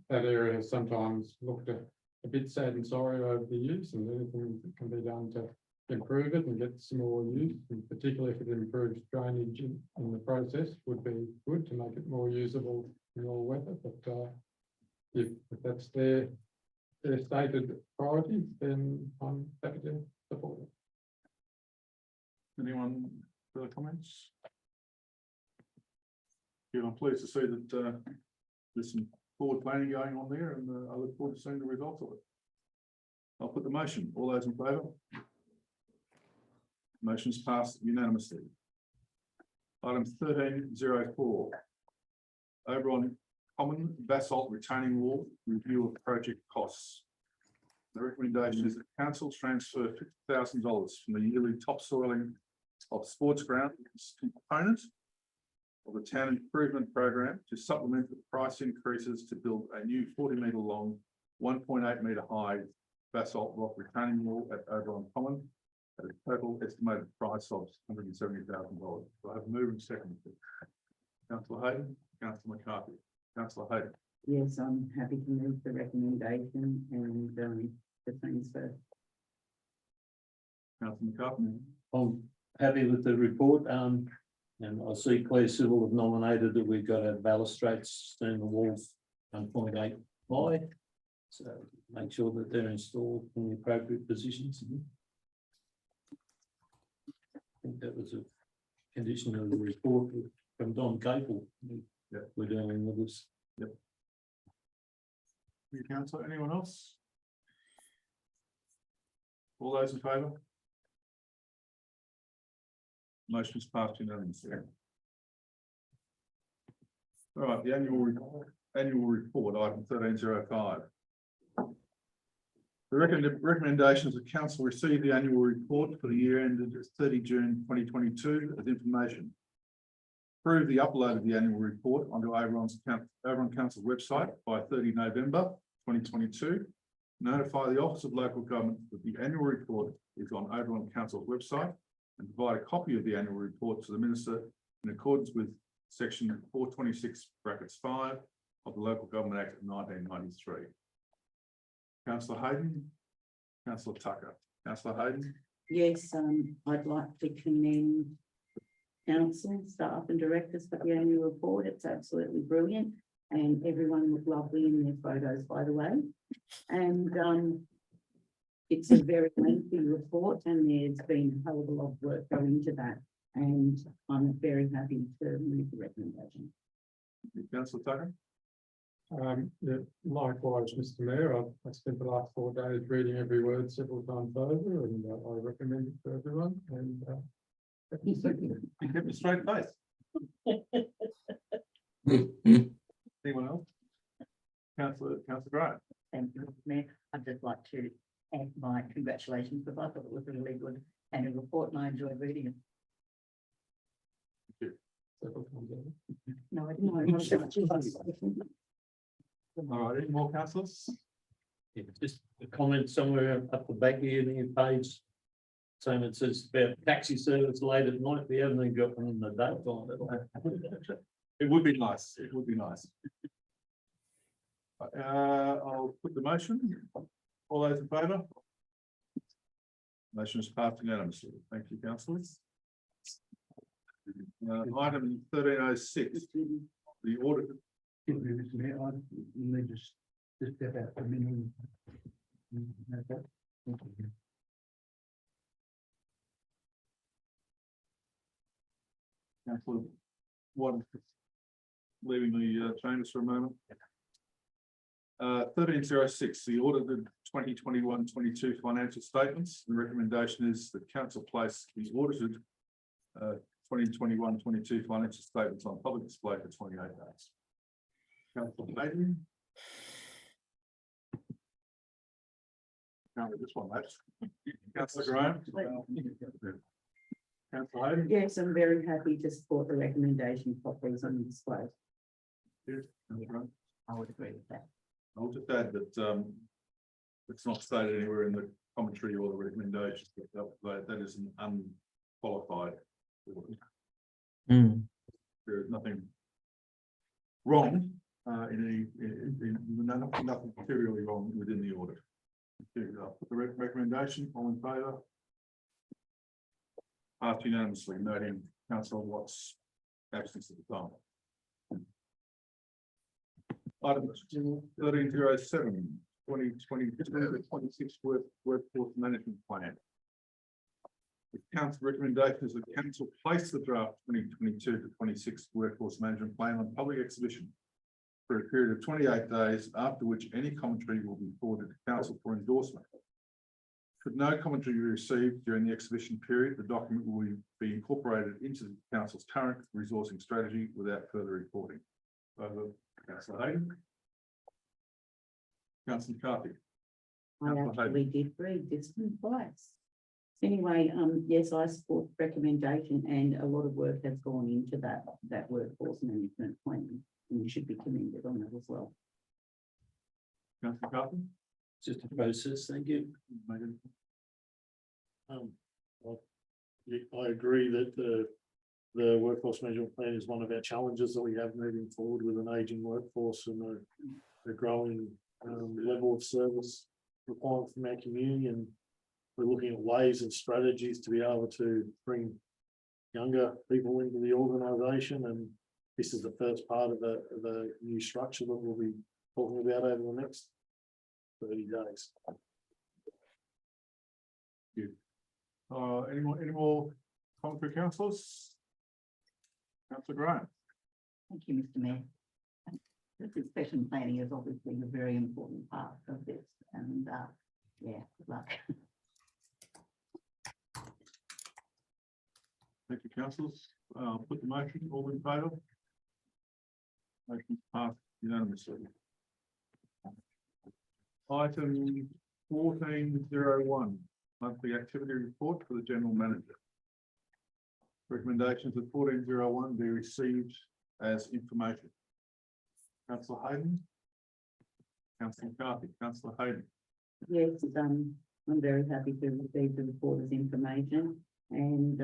That area has sometimes looked a bit sad and sorry over the use, and anything that can be done to improve it and get some more use, and particularly if it improves drainage in the process, would be good to make it more usable in all weather. But if that's their stated priority, then I'm happy to support it. Anyone further comments? Yeah, I'm pleased to see that there's some forward planning going on there, and I look forward to seeing the results of it. I'll put the motion. All those in favour? Motion's passed unanimously. Item 1304. Oberon Common Basalt Retaining Wall Review of Project Costs. The recommendation is that council transfer $50,000 from the yearly topsoiling of sports ground component of the town improvement program to supplement the price increases to build a new 40-metre long, 1.8 metre high basalt rock retaining wall at Oberon Common at a total estimated price of $170,000. So I have moved and seconded. Councillor Hayden, Councillor McCarthy, Councillor Hayden. Yes, I'm happy to move the recommendation and the transfer. Councillor McCarthy. I'm happy with the report, and I see Claire Civil have nominated that we've got our balustrades in the walls 1.8 high. So make sure that they're installed in the appropriate positions. I think that was a condition of the report from Don Capel. Yeah. We're dealing with this. Yep. Councillor, anyone else? All those in favour? Motion is passed unanimously. All right, the annual report, item 1305. The recommendations of council received the annual report for the year ended 30 June 2022 as information. Approve the upload of the annual report onto Oberon Council website by 30 November 2022. Notify the Office of Local Government that the annual report is on Oberon Council's website and provide a copy of the annual report to the Minister in accordance with section 426(5) of the Local Government Act of 1993. Councillor Hayden, Councillor Tucker, Councillor Hayden. Yes, I'd like to commend council, staff and directors for the annual report. It's absolutely brilliant and everyone looked lovely in their photos, by the way. And it's a very lengthy report and there's been a hell of a lot of work going into that. And I'm very happy to move the recommendation. Councillor Tucker. Yeah, likewise, Mr. Mayor, I spent the last 4 days reading every word several times over, and I recommend it to everyone. And You kept a straight face. Anyone else? Councillor Graham. Thank you, Mr. Mayor. I'd just like to add my congratulations because I thought it was a really good annual report and I enjoyed reading it. several times over. No, I didn't. All right, any more councillors? Yeah, just a comment somewhere up the back here, the page. Saying it says about taxi service late at night, we haven't even got one in the daytime. It would be nice, it would be nice. I'll put the motion. All those in favour? Motion is passed unanimously. Thank you, councillors. Item 1306, the audit. Mr. Mayor, I need to just step out for a minute. Councillor Watt, leaving the chambers for a moment. 1306, the audited 2021-22 financial statements. The recommendation is that council place the audited 2021-22 financial statements on public display for 28 days. Councillor Hayden. Can't read this one, mate. Councillor Graham. Councillor Hayden. Yes, I'm very happy to support the recommendation for these on display. I would agree with that. I'll just add that it's not stated anywhere in the commentary or the recommendation that is an unqualified audit. There is nothing wrong nothing materially wrong within the audit. I'll put the recommendation, all in favour? Passed unanimously, noting Councillor Watt's absence at the time. Item 1307, 2022-26 workforce management plan. The council recommendation is that council place the draft 2022-26 workforce management plan on public exhibition for a period of 28 days, after which any commentary will be forwarded to council for endorsement. Should no commentary be received during the exhibition period, the document will be incorporated into the council's current resourcing strategy without further reporting. Over, Councillor Hayden. Councillor McCarthy. I actually did read this one twice. Anyway, yes, I support the recommendation and a lot of work has gone into that workforce management plan. And you should be commended on that as well. Councillor McCarthy. Just a process, thank you. I agree that the workforce management plan is one of our challenges that we have moving forward with an aging workforce and a growing level of service required from our community, and we're looking at ways and strategies to be able to bring younger people into the organisation, and this is the first part of the new structure that we'll be talking about over the next 30 days. Any more commentary, councillors? Councillor Graham. Thank you, Mr. Mayor. Succession planning is obviously a very important part of this, and yeah, good luck. Thank you, councillors. Put the motion, all in favour? Motion passed unanimously. Item 1401, monthly activity report for the general manager. Recommendations of 1401 be received as information. Councillor Hayden. Councillor McCarthy, Councillor Hayden. Yes, I'm very happy to receive the report as information, and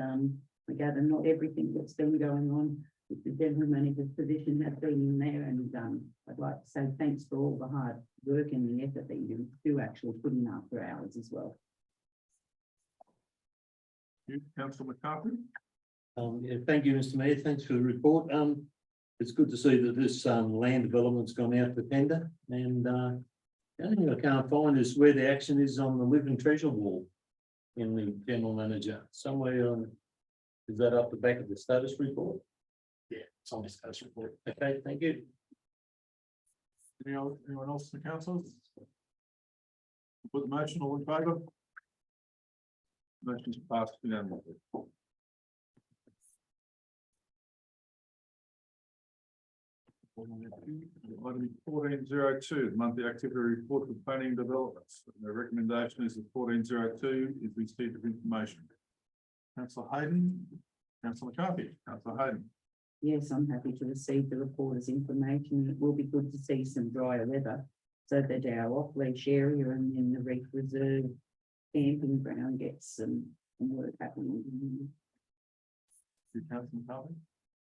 I gather not everything that's been going on with the general manager's position has been in there, and I'd like to say thanks for all the hard work and the effort that you do actually put in after hours as well. You, Councillor McCarthy. Yeah, thank you, Mr. Mayor. Thanks for the report. It's good to see that this land development's gone out for tender, and the only thing I can't find is where the action is on the live and treasure wall in the general manager. Somewhere on, is that up the back of the status report? Yeah, it's on the status report. Okay, thank you. Anyone else in the council? Put the motion, all in favour? Motion's passed unanimously. Item 1402, monthly activity report for planning developments. The recommendation is that 1402 is receipt of information. Councillor Hayden, Councillor McCarthy, Councillor Hayden. Yes, I'm happy to receive the report as information. It will be good to see some drier weather so that our off-leash area and then the Reef Reserve camping ground gets some work happening. Councillor McCarthy.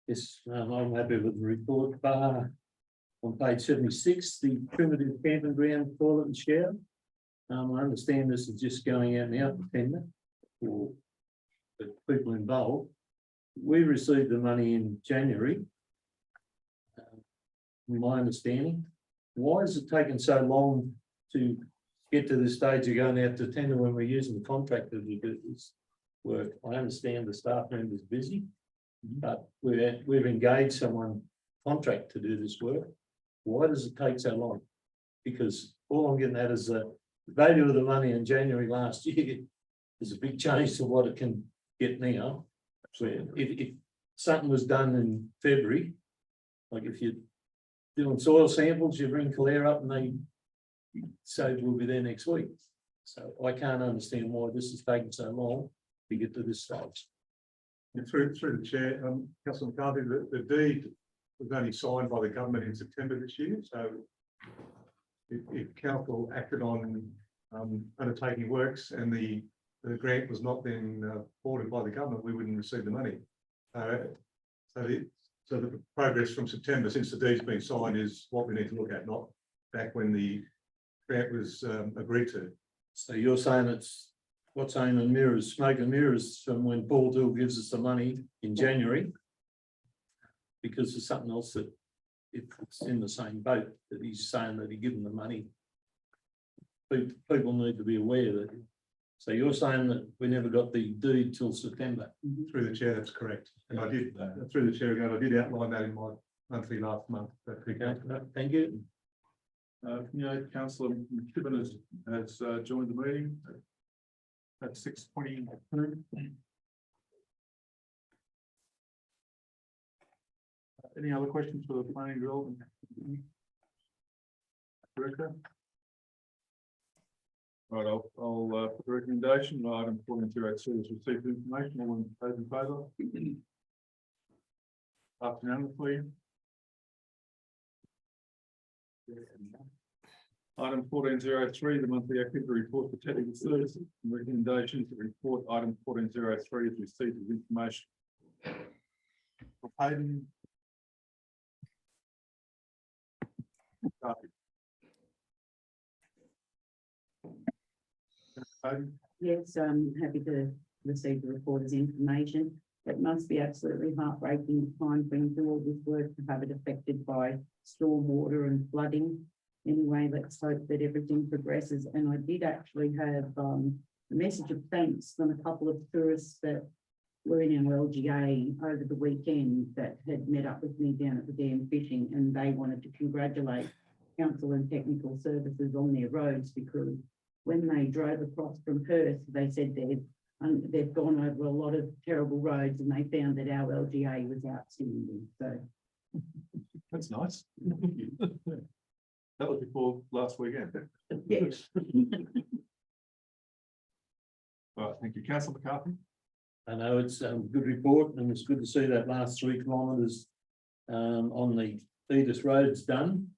Yes, I'm happy with the report. On page 76, the primitive camping ground toilet and shower. I understand this is just going out now for tender for the people involved. We received the money in January. From my understanding, why is it taking so long to get to the stage of going out to tender when we're using the contractor to do this work? I understand the staff member's busy, but we've engaged someone contract to do this work. Why does it take so long? Because all I'm getting at is the value of the money in January last year is a big change to what it can get now. So if something was done in February, like if you're doing soil samples, you bring Claire up and they say we'll be there next week. So I can't understand why this is taking so long to get to this stage. Through the chair, Councillor McCarthy, the deed was only signed by the government in September this year, so if council acted on undertaking works and the grant was not then ordered by the government, we wouldn't receive the money. So the progress from September since the deed's been signed is what we need to look at, not back when the grant was agreed to. So you're saying it's what's saying in mirrors, smoke and mirrors from when Paul Dill gives us the money in January. Because there's something else that it's in the same boat that he's saying that he given the money. People need to be aware that. So you're saying that we never got the deed till September? Through the chair, that's correct. And I did, through the chair again, I did outline that in my monthly last month. Okay, thank you. Councillor McKibben has joined the meeting at 6:22. Any other questions for the planning development director? All right, I'll put the recommendation, item 1402 is received information, all in favour? Up unanimously. Item 1403, the monthly activity report for technical services. Recommendations to report item 1403 is received as information. For Hayden. Yes, I'm happy to receive the report as information. It must be absolutely heartbreaking time for him to do all this work to have it affected by stormwater and flooding. Anyway, let's hope that everything progresses. And I did actually have a message of thanks from a couple of tourists that were in our LGA over the weekend that had met up with me down at the dam fishing, and they wanted to congratulate council and technical services on their roads, because when they drove across from Perth, they said their and they've gone over a lot of terrible roads and they found that our LGA was outstanding, so. That's nice. That was before last weekend. Yes. All right, thank you. Councillor McCarthy. I know it's a good report and it's good to see that last 3 kilometres on the Edith Roads done.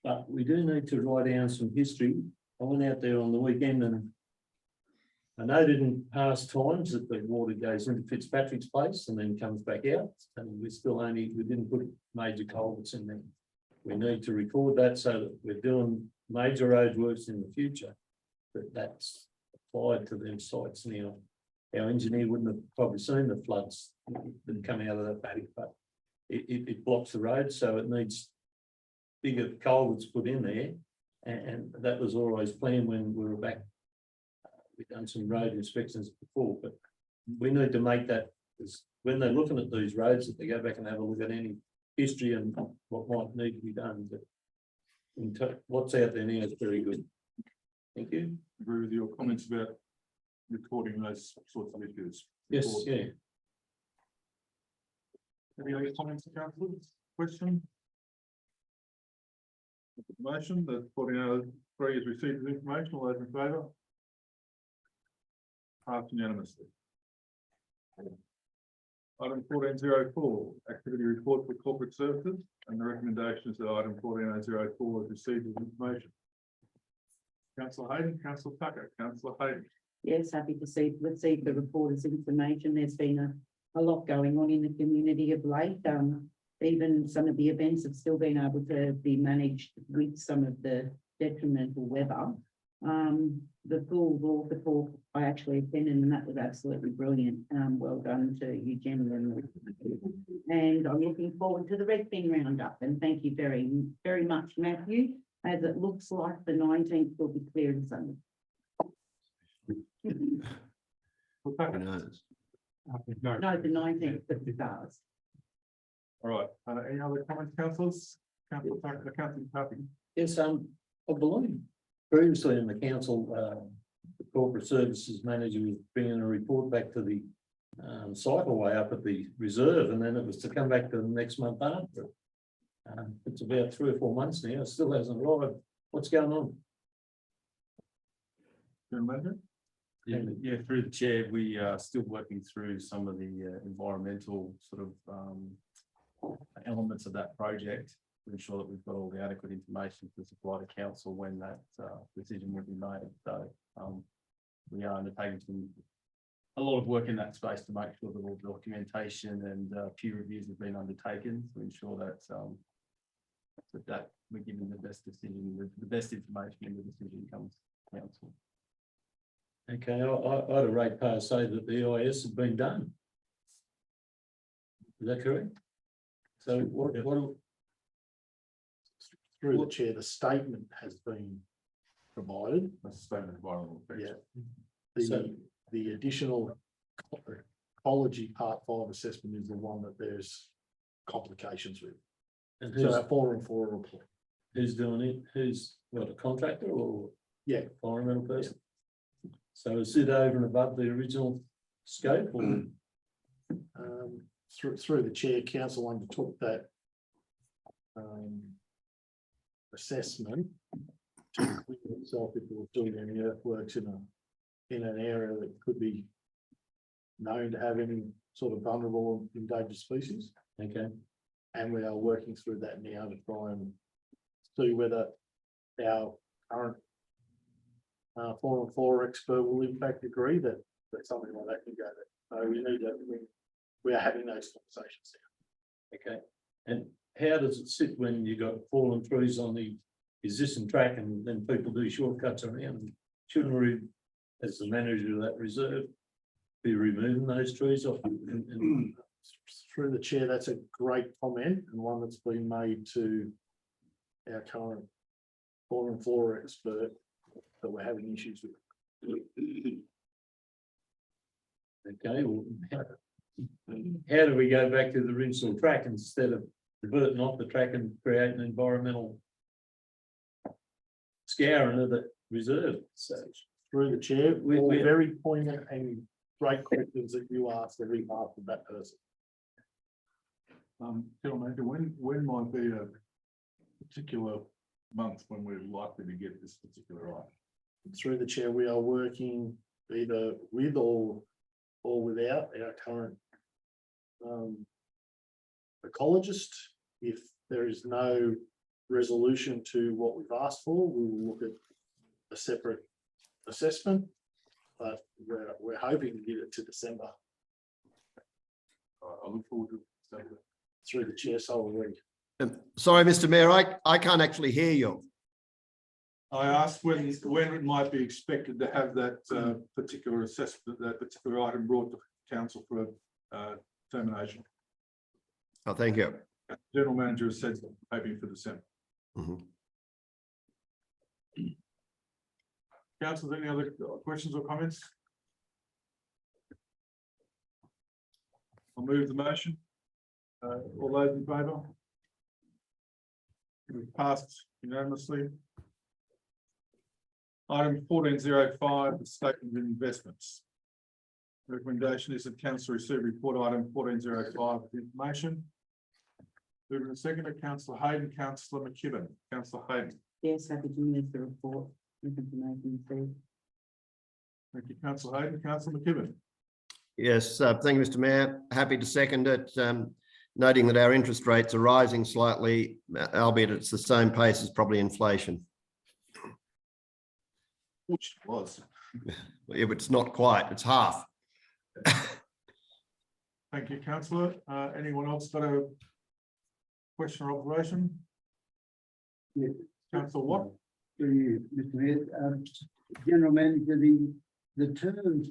But we do need to write down some history. I went out there on the weekend and I noted in past times that the water goes into Fitzpatrick's place and then comes back out. And we didn't put major culverts in there. We need to record that so that we're doing major road works in the future. But that's applied to them sites now. Our engineer wouldn't have probably seen the floods that come out of that paddock, but it blocks the road, so it needs bigger culverts put in there. And that was always planned when we were back. We've done some road inspections before, but we need to make that, when they're looking at these roads, that they go back and have a look at any history and what might need to be done. But what's out there now is very good. Thank you. Agree with your comments about recording those sorts of issues. Yes, yeah. Any other comments, councillors? Question? Motion that 4903 is received as information. All those in favour? Passed unanimously. Item 1404, activity report for corporate services, and the recommendation is that item 1404 is received as information. Councillor Hayden, Councillor Tucker, Councillor Hayden. Yes, happy to receive the reporter's information. There's been a lot going on in the community of late. Even some of the events have still been able to be managed with some of the detrimental weather. The full Walker talk I actually attended, and that was absolutely brilliant. Well done to you, gentlemen. And I'm looking forward to the Red Fin Roundup. And thank you very, very much, Matthew, as it looks like the 19th will be clear and sunny. No, the 19th of the stars. All right, any other comments, councillors? Councillor Tucker, Councillor Tucker. Yes, I believe previously in the council, the corporate services manager was bringing a report back to the cycleway up at the reserve, and then it was to come back to the next month after. It's about 3 or 4 months now, it still hasn't arrived. What's going on? Yeah, through the chair, we are still working through some of the environmental sort of elements of that project to ensure that we've got all the adequate information to supply to council when that decision will be made. So we are undertaking a lot of work in that space to make sure that all documentation and peer reviews have been undertaken to ensure that that we're giving the best decision, the best information, and the decision comes to council. Okay, I had a ratepayer say that the EIS had been done. Is that correct? So what Through the chair, the statement has been provided. That's a statement of environmental effects. Yeah. The additional ecology part 5 assessment is the one that there's complications with. and So our 4 and 4 report. who's doing it? Who's what, a contractor or Yeah. environmental person? So is it over and above the original scope or? Through the chair, council undertook that assessment to clear itself if it was doing any earthworks in an area that could be known to have any sort of vulnerable endangered species. Okay, And we are working through that now to try and see whether our current 4 and 4 expert will in fact agree that something like that can go there. So we are having those conversations now. okay. And how does it sit when you got fallen trees on the existing track and then people do shortcuts around? Shouldn't we, as the manager of that reserve, be removing those trees off? Through the chair, that's a great comment and one that's been made to our current 4 and 4 expert that we're having issues with. Okay, well, how do we go back to the original track instead of diverting off the track and create an environmental scouring of the reserve? So Through the chair, We- all we- very poignant and great questions that you asked every half of that person. General Manager, when might be a particular month when we're likely to get this particular item? Through the chair, we are working either with or without our current ecologist. If there is no resolution to what we've asked for, we will look at a separate assessment. But we're hoping to get it to December. I look forward to that. Through the chair, so will we. Sorry, Mr. Mayor, I can't actually hear you. I asked when it might be expected to have that particular assessment, that particular item brought to council for termination. Oh, thank you. General Manager has said hoping for December. Mhm. Council, any other questions or comments? I'll move the motion. All those in favour? We've passed unanimously. Item 1405, the statement of investments. Recommendation is that council receive report item 1405 with information. Moving to second, Councillor Hayden, Councillor McKibben. Councillor Hayden. Yes, happy to move the report with information received. Thank you, Councillor Hayden. Councillor McKibben. Yes, thank you, Mr. Mayor. Happy to second it. Noting that our interest rates are rising slightly, albeit it's the same pace as probably inflation. Which was. If it's not quite, it's half. Thank you, councillor. Anyone else got a question or observation? Yeah. Councillor Watt? Through you, Mr. Mayor, General Manager, the terms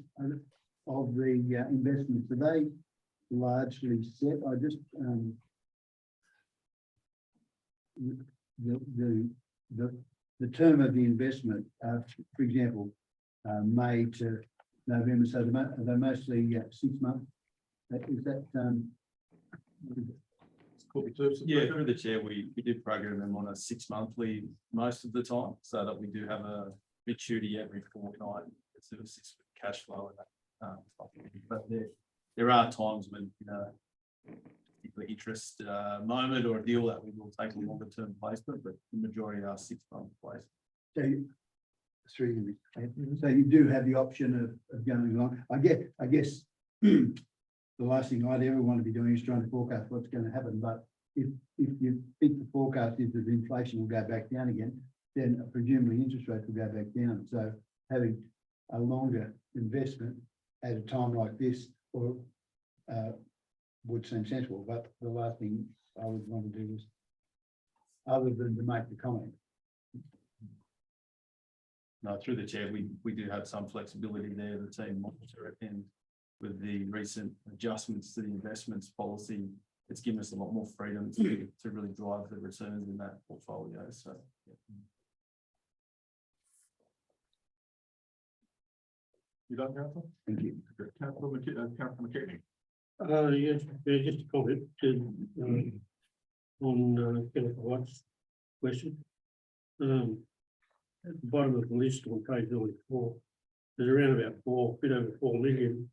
of the investments, are they largely set? I just, the term of the investment, for example, May to November, so they're mostly 6 months. Is that, Yeah, through the chair, we do program them on a 6-monthly most of the time, so that we do have a maturity every fortnight. It's sort of 6 cash flow and that. But there are times when, you know, particular interest moment or a deal that we will take a longer term placement, but the majority are 6-month placements. so so you do have the option of going along? I guess the last thing I'd ever want to be doing is trying to forecast what's going to happen, but if you think the forecast is that inflation will go back down again, then presumably interest rates will go back down. So having a longer investment at a time like this or would seem sensible, but the last thing I would want to do is other than to make the comment. No, through the chair, we do have some flexibility there. The team monitor it, and with the recent adjustments to the investments policy, it's given us a lot more freedom to really drive the returns in that portfolio. So, yeah. You done, councillor? Thank you. Councillor McKinney. Yes, just a comment to, on Jennifer White's question. At the bottom of the list on page 94, there's around about a bit over 4 million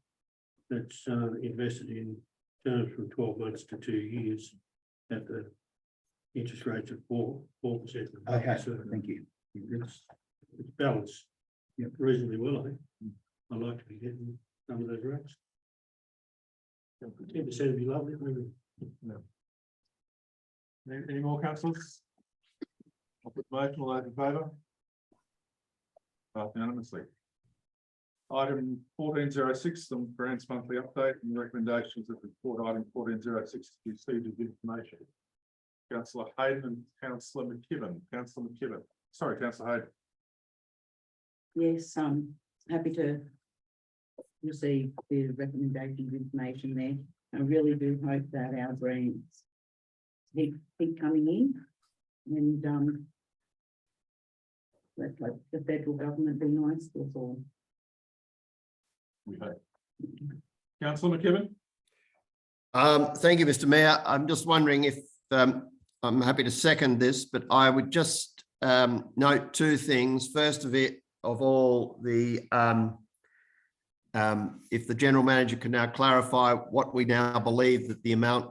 that's invested in terms from 12 months to 2 years at the interest rates of 4%. Okay, So thank you. it's balanced reasonably well, I think. I'd like to be getting some of those rates. 10% would be lovely, maybe. Any more councillors? I'll put the motion, all those in favour? Passed unanimously. Item 1406, the grants monthly update and recommendations of report item 1406 to be received as information. Councillor Hayden and Councillor McKibben. Councillor McKibben. Sorry, Councillor Hayden. Yes, happy to receive the recommendation of information there. I really do hope that our grants keep coming in and let the federal government be nice to us all. We hope. Councillor McKibben. Thank you, Mr. Mayor. I'm just wondering if I'm happy to second this, but I would just note 2 things. First of it, of all the, if the general manager can now clarify what we now believe that the amount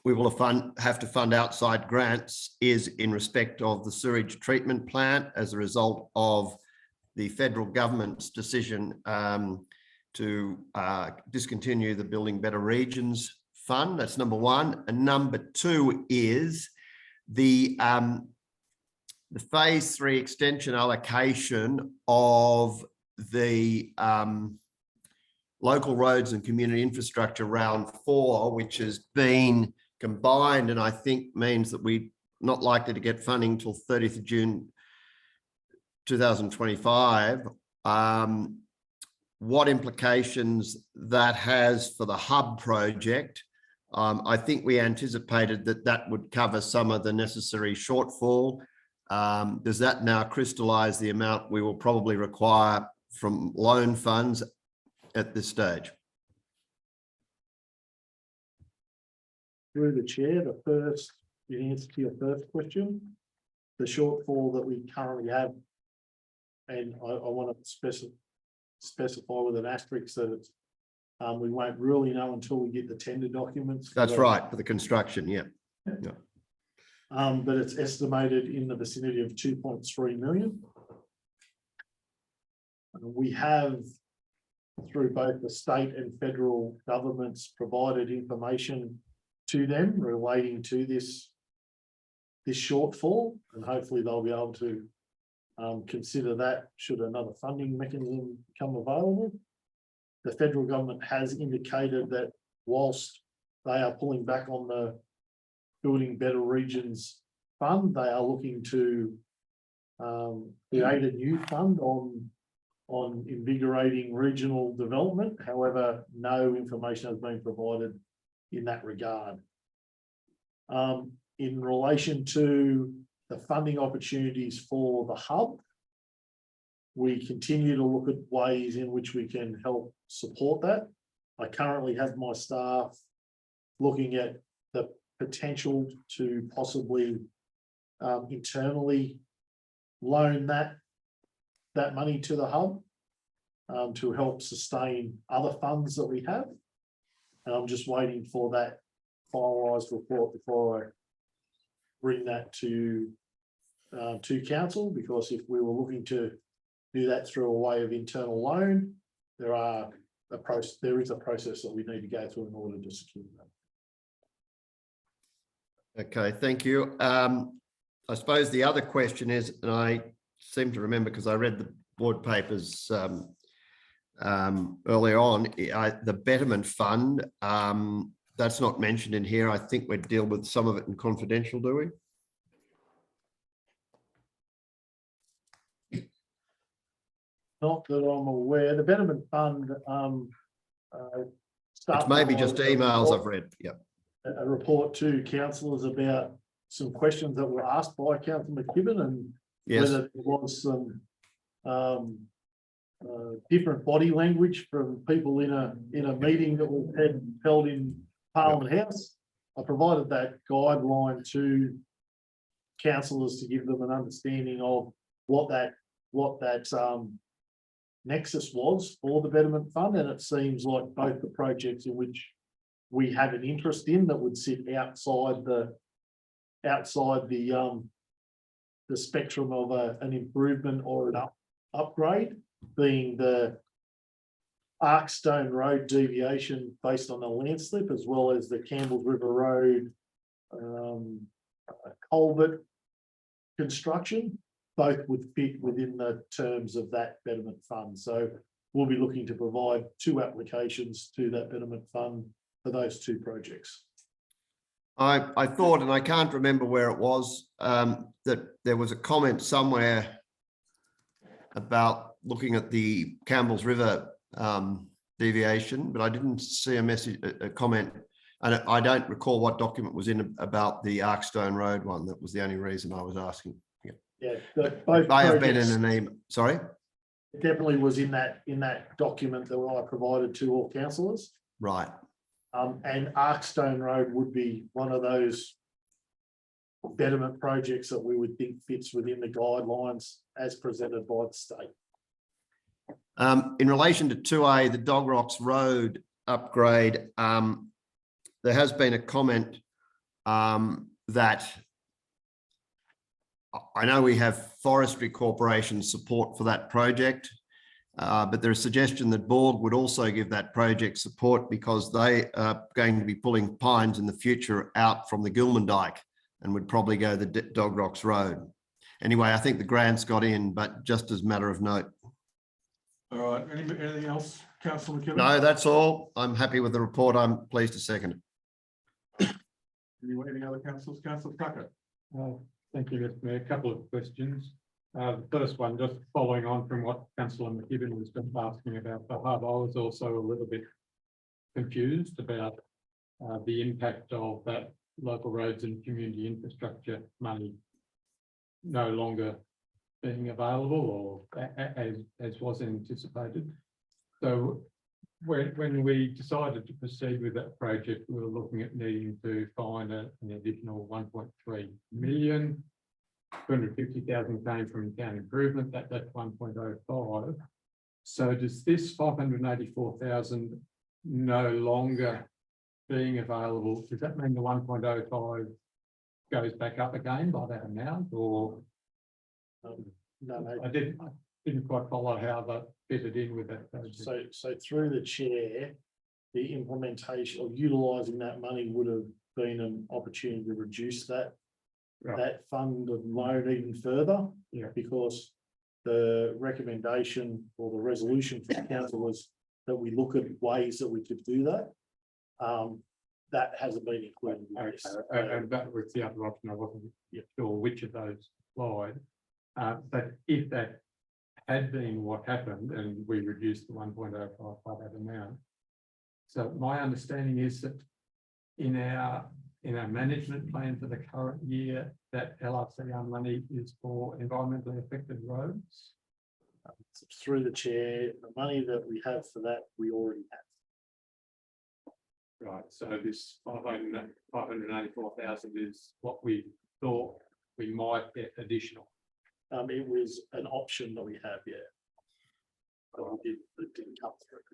we will have to fund outside grants is in respect of the sewage treatment plant as a result of the federal government's decision to discontinue the Building Better Regions Fund. That's number one. And number two is the phase 3 extension allocation of the local roads and community infrastructure round 4, which has been combined, and I think means that we're not likely to get funding till 30th of June 2025. What implications that has for the hub project. I think we anticipated that that would cover some of the necessary shortfall. Does that now crystallize the amount we will probably require from loan funds at this stage? Through the chair, in answer to your first question, the shortfall that we currently have, and I want to specify with an asterisk that it's, we won't really know until we get the tender documents. That's right, for the construction, yeah. But it's estimated in the vicinity of 2.3 million. We have, through both the state and federal governments, provided information to them relating to this shortfall, and hopefully they'll be able to consider that should another funding mechanism become available. The federal government has indicated that whilst they are pulling back on the Building Better Regions Fund, they are looking to create a new fund on invigorating regional development. However, no information has been provided in that regard. In relation to the funding opportunities for the hub, we continue to look at ways in which we can help support that. I currently have my staff looking at the potential to possibly internally loan that money to the hub to help sustain other funds that we have. And I'm just waiting for that finalised report before I bring that to council, because if we were looking to do that through a way of internal loan, there is a process that we need to go through in order to secure that. Okay, thank you. I suppose the other question is, and I seem to remember because I read the board papers earlier on, the Betterment Fund, that's not mentioned in here. I think we'd deal with some of it in confidential, do we? Not that I'm aware. The Betterment Fund. It's maybe just emails I've read. Yeah. A report to councillors about some questions that were asked by Councillor McKibben, and whether there was some different body language from people in a meeting that was held in Parliament House. I provided that guideline to councillors to give them an understanding of what that nexus was for the Betterment Fund, and it seems like both the projects in which we have an interest in that would sit outside the spectrum of an improvement or an upgrade, being the Arkstone Road deviation based on the landslip, as well as the Campbell's River Road culvert construction. Both would fit within the terms of that Betterment Fund. So we'll be looking to provide 2 applications to that Betterment Fund for those 2 projects. I thought, and I can't remember where it was, that there was a comment somewhere about looking at the Campbell's River deviation, but I didn't see a comment, and I don't recall what document was in about the Arkstone Road one. That was the only reason I was asking. Yeah, both I have been in an email. Sorry, it definitely was in that document that I provided to all councillors. Right. And Arkstone Road would be one of those betterment projects that we would think fits within the guidelines as presented by the state. In relation to 2A, the Dog Rocks Road upgrade, there has been a comment that I know we have Forestry Corporation support for that project, but there's a suggestion that Borg would also give that project support because they are going to be pulling pines in the future out from the Gilman Dyke and would probably go the Dog Rocks Road. Anyway, I think the grants got in, but just as a matter of note. All right, anything else, councillor McKibben? No, that's all. I'm happy with the report. I'm pleased to second it. Any other councillors? Councillor Tucker. Thank you, Mr. Mayor. A couple of questions. The first one, just following on from what councillor McKibben was just asking about the hub, I was also a little bit confused about the impact of that local roads and community infrastructure money no longer being available or as was anticipated. So when we decided to proceed with that project, we were looking at needing to find an additional 1.3 million. 250,000 came from town improvement, that's 1.05. So does this 584,000 no longer being available? Does that mean the 1.05 goes back up again by that amount, or? No, I didn't quite follow how that fitted in with that project. so through the chair, the implementation or utilising that money would have been an opportunity to reduce that Right. that fund of loan even further. Yeah. Because the recommendation or the resolution from council was that we look at ways that we could do that. That hasn't been included in this. And that was the other option. I wasn't sure which of those applied. But if that had been what happened and we reduced the 1.05 by that amount. So my understanding is that in our management plan for the current year, that LRCR money is for environmentally affected roads. Through the chair, the money that we have for that, we already have. Right, so this 584,000 is what we thought we might get additional. It was an option that we have, yeah. But it didn't come through.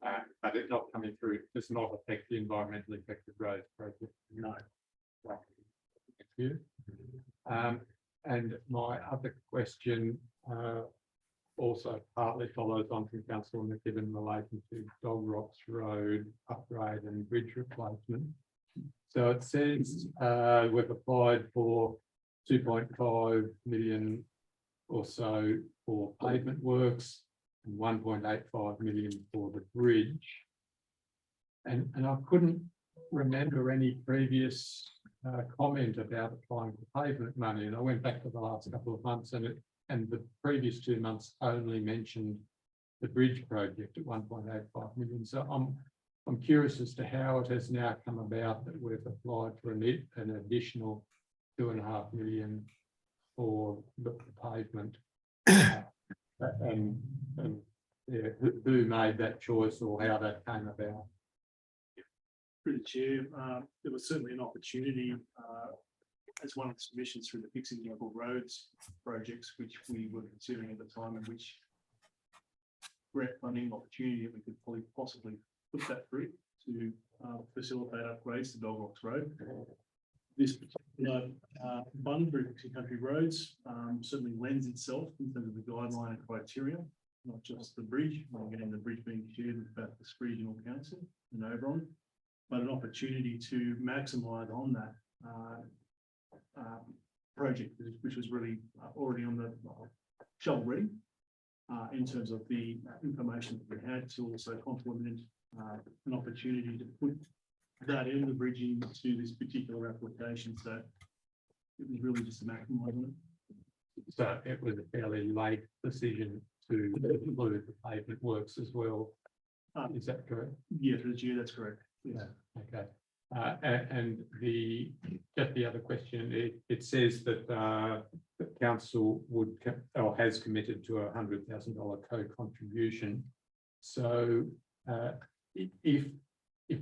But it's not coming through, does not affect the environmentally affected roads project. No. Right. Thank you. And my other question also partly follows on from Councillor McKibben in relation to Dog Rocks Road upgrade and bridge replacement. So it says we've applied for 2.5 million or so for pavement works and 1.85 million for the bridge. And I couldn't remember any previous comment about applying for pavement money, and I went back to the last couple of months and the previous 2 months only mentioned the bridge project at 1.85 million. So I'm curious as to how it has now come about that we've applied for an additional 2.5 million for the pavement. And yeah, who made that choice or how that came about? Through the chair, there was certainly an opportunity as one of the submissions through the Fixing Local Roads projects, which we were considering at the time, and which grant funding opportunity that we could possibly put that through to facilitate upgrades to Dog Rocks Road. This particular fund through Fixing Country Roads certainly lends itself in terms of the guideline and criteria, not just the bridge, again, the bridge being shared with Bathurst Regional Council and Oberon, but an opportunity to maximise on that project, which was really already on the shovel ready in terms of the information that we had, to also complement an opportunity to put that in the bridge into this particular application. So it was really just a maximise on it. So it was a fairly late decision to include the pavement works as well. Is that correct? Yeah, through the chair, that's correct. Yes. Okay. And just the other question, it says that the council would or has committed to a $100,000 co-contribution. So if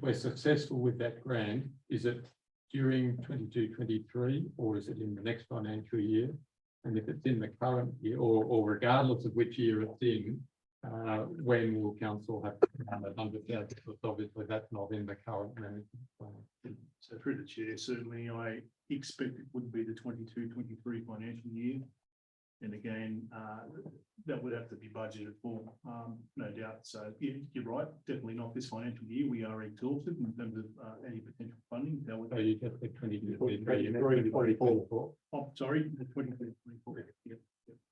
we're successful with that grant, is it during 22-23 or is it in the next financial year? And if it's in the current year or regardless of which year it's in, When will council have to spend that 100,000? Because obviously that's not in the current management plan. So through the chair, certainly I expect it would be the 22-23 financial year. And again, that would have to be budgeted for, no doubt. So you're right, definitely not this financial year. We are exhausted in terms of any potential funding. That would. So you just said 22, 24. Oh, sorry, the 23-24. Yep.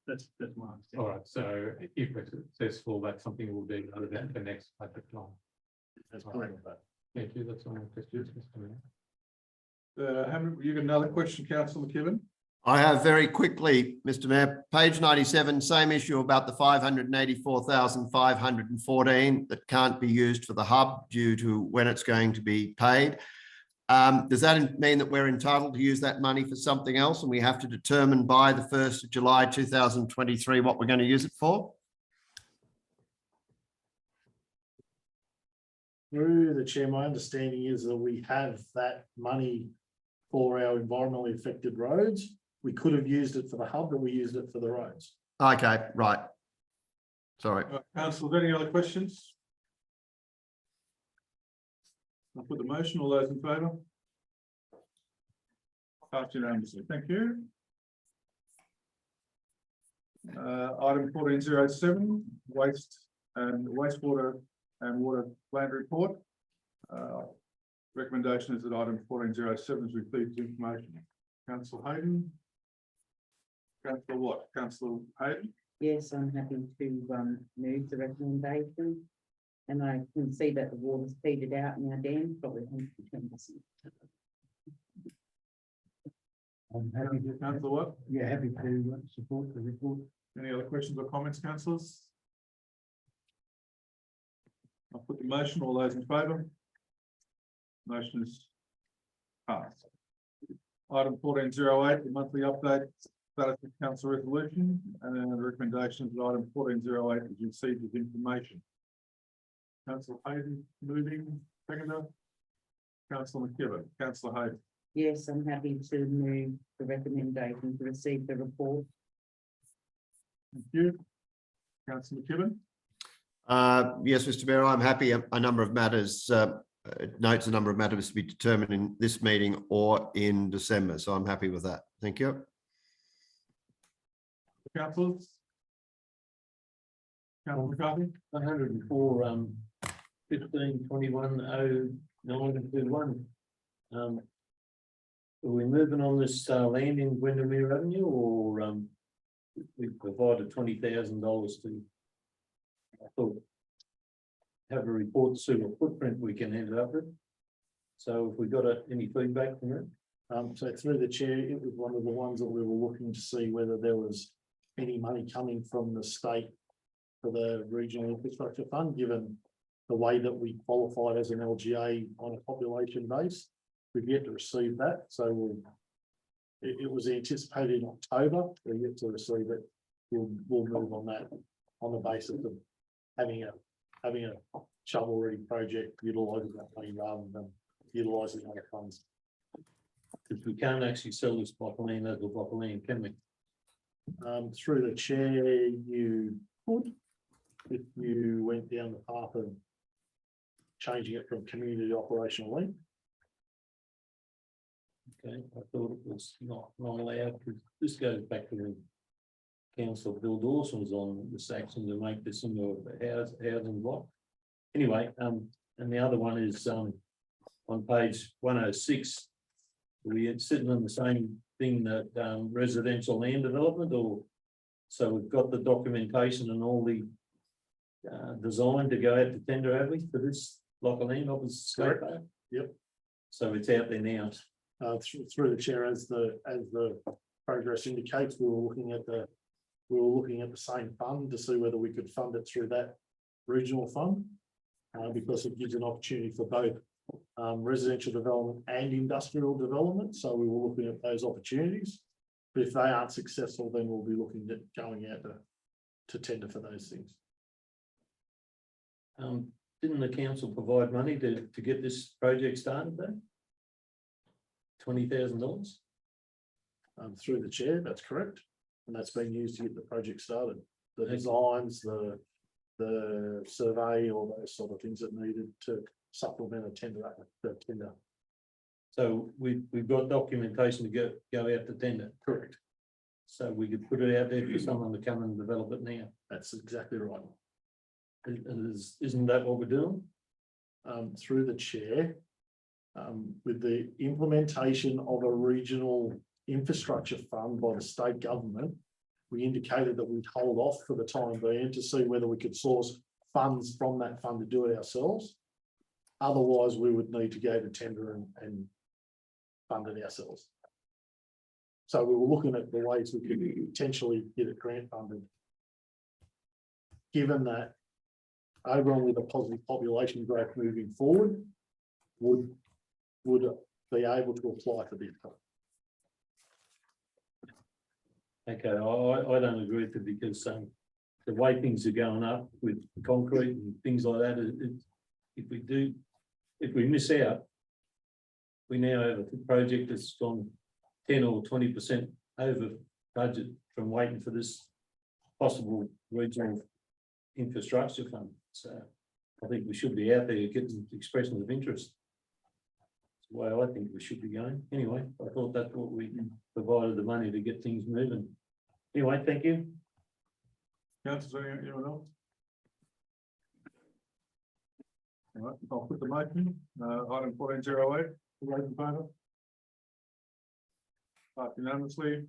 That's my understanding. All right, so if we're successful, that's something we'll do other than the next budget plan. That's correct. Thank you, that's all my questions, Mr. Mayor. You got another question, councillor McKibben? I have very quickly, Mr. Mayor, page 97, same issue about the 584,514 that can't be used for the hub due to when it's going to be paid. Does that mean that we're entitled to use that money for something else and we have to determine by the 1st of July 2023 what we're going to use it for? Through the chair, my understanding is that we have that money for our environmentally affected roads. We could have used it for the hub, but we used it for the roads. Okay, right. Sorry. Councillor, any other questions? I'll put the motion. All those in favour? Passed unanimously. Thank you. Item 1407, wastewater and water plant report. Recommendation is that item 1407 is received information. Councillor Hayden. Councillor Watt. Councillor Hayden. Yes, I'm happy to move the recommendation. And I can see that the water's petered out in our dam, probably 110%. I'm happy to, Councillor Watt. yeah, happy to support the report. Any other questions or comments, councillors? I'll put the motion. All those in favour? Motion is passed. Item 1408, the monthly update status of council resolution, and then the recommendation that item 1408 is received with information. Councillor Hayden moving, seconder. Councillor McKibben. Councillor Hayden. Yes, I'm happy to move the recommendation to receive the report. Thank you. Councillor McKibben. Yes, Mr. Mayor, I'm happy a number of matters, notes a number of matters to be determined in this meeting or in December. So I'm happy with that. Thank you. Councillors. Councillor McCarthy. 104, 15, 21, 0921. Are we moving on this land in Windermere Avenue, or we provided $20,000 to, I thought, have a report to see what footprint we can end up with. So if we got any feedback from it? So through the chair, it was one of the ones that we were looking to see whether there was any money coming from the state for the regional infrastructure fund, given the way that we qualified as an LGA on a population base. We've yet to receive that, so it was anticipated in October. We're yet to receive it. We'll move on that on the basis of having a shovel-ready project, utilising that money rather than utilising other funds. Because we can't actually sell this block of land as a block of land, can we? Through the chair, you could, if you went down the path of changing it from community to operational link. Okay, I thought it was not allowed, because this goes back to when Councillor Bill Dawson was on the section to make this into a housing block. Anyway, and the other one is on page 106. We're sitting on the same thing, that residential land development, or so we've got the documentation and all the design to go out to tender, have we, for this block of land opposite Skate Park? Yep. So it's out there now. Through the chair, as the progress indicates, we were looking at the same fund to see whether we could fund it through that regional fund, because it gives an opportunity for both residential development and industrial development. So we were looking at those opportunities. But if they aren't successful, then we'll be looking at going out to tender for those things. Didn't the council provide money to get this project started then? $20,000? Through the chair, that's correct. And that's been used to get the project started. The designs, the the survey or those sort of things that needed to supplement a tender, the tender. So we've got documentation to go out to tender. Correct. So we could put it out there for someone to come and develop it now. That's exactly right. Isn't that what we're doing? Through the chair, with the implementation of a regional infrastructure fund by the state government, we indicated that we'd hold off for the time being to see whether we could source funds from that fund to do it ourselves. Otherwise, we would need to go to tender and fund it ourselves. So we were looking at the ways we could potentially get it grant funded. Given that overall with a positive population growth moving forward, would be able to apply for this. Okay, I don't agree with it because the way things are going up with concrete and things like that, if we miss out, we now have a project that's gone 10 or 20% over budget from waiting for this possible regional infrastructure fund. So I think we should be out there getting expressions of interest. That's the way I think we should be going. Anyway, I thought that's what we provided the money to get things moving. Anyway, thank you. Councillor, anyone else? All right, I'll put the motion, item 1408, all those in favour? Passed unanimously.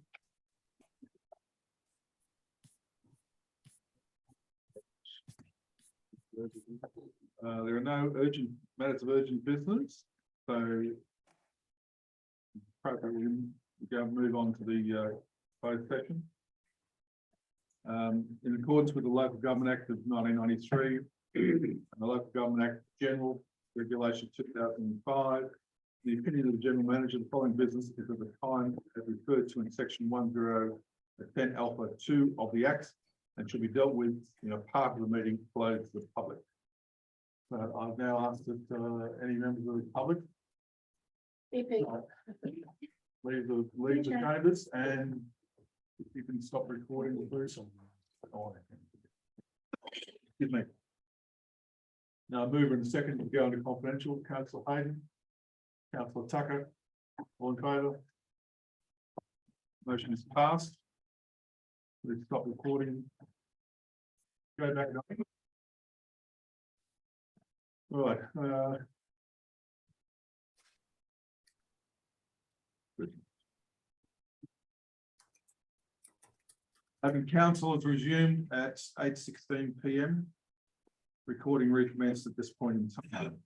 There are no urgent matters of urgent business, so appropriately we go and move on to the closed session. In accordance with the Local Government Act of 1993 and the Local Government Act General Regulation 2005, the opinion of the General Manager, the following business is at the time as referred to in section 10 alpha 2 of the Act and should be dealt with in a part of the meeting closed to the public. So I've now asked that any members of the public leave the chambers, and if you can stop recording, please. Excuse me. Now, mover in a second to go into confidential. Councillor Hayden, Councillor Tucker, all in favour? Motion is passed. Let's stop recording. Go back. All right. Having council has resumed at 8:16 p.m. Recording recommenced at this point in time.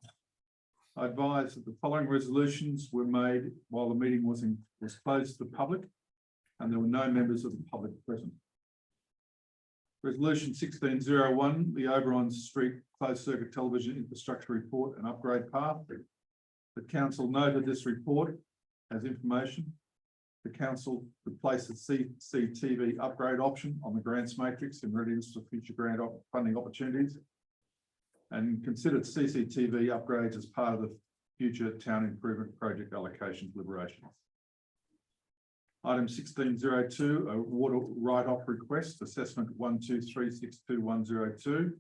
I advise that the following resolutions were made while the meeting was closed to the public and there were no members of the public present. Resolution 1601, the Oberon Street Closed Circuit Television Infrastructure Report and Upgrade Path. The council noted this report as information. The council would place a CCTV upgrade option on the grants matrix in readiness for future grant funding opportunities and considered CCTV upgrades as part of the future town improvement project allocation deliberations. Item 1602, a water write-off request, assessment 123622102.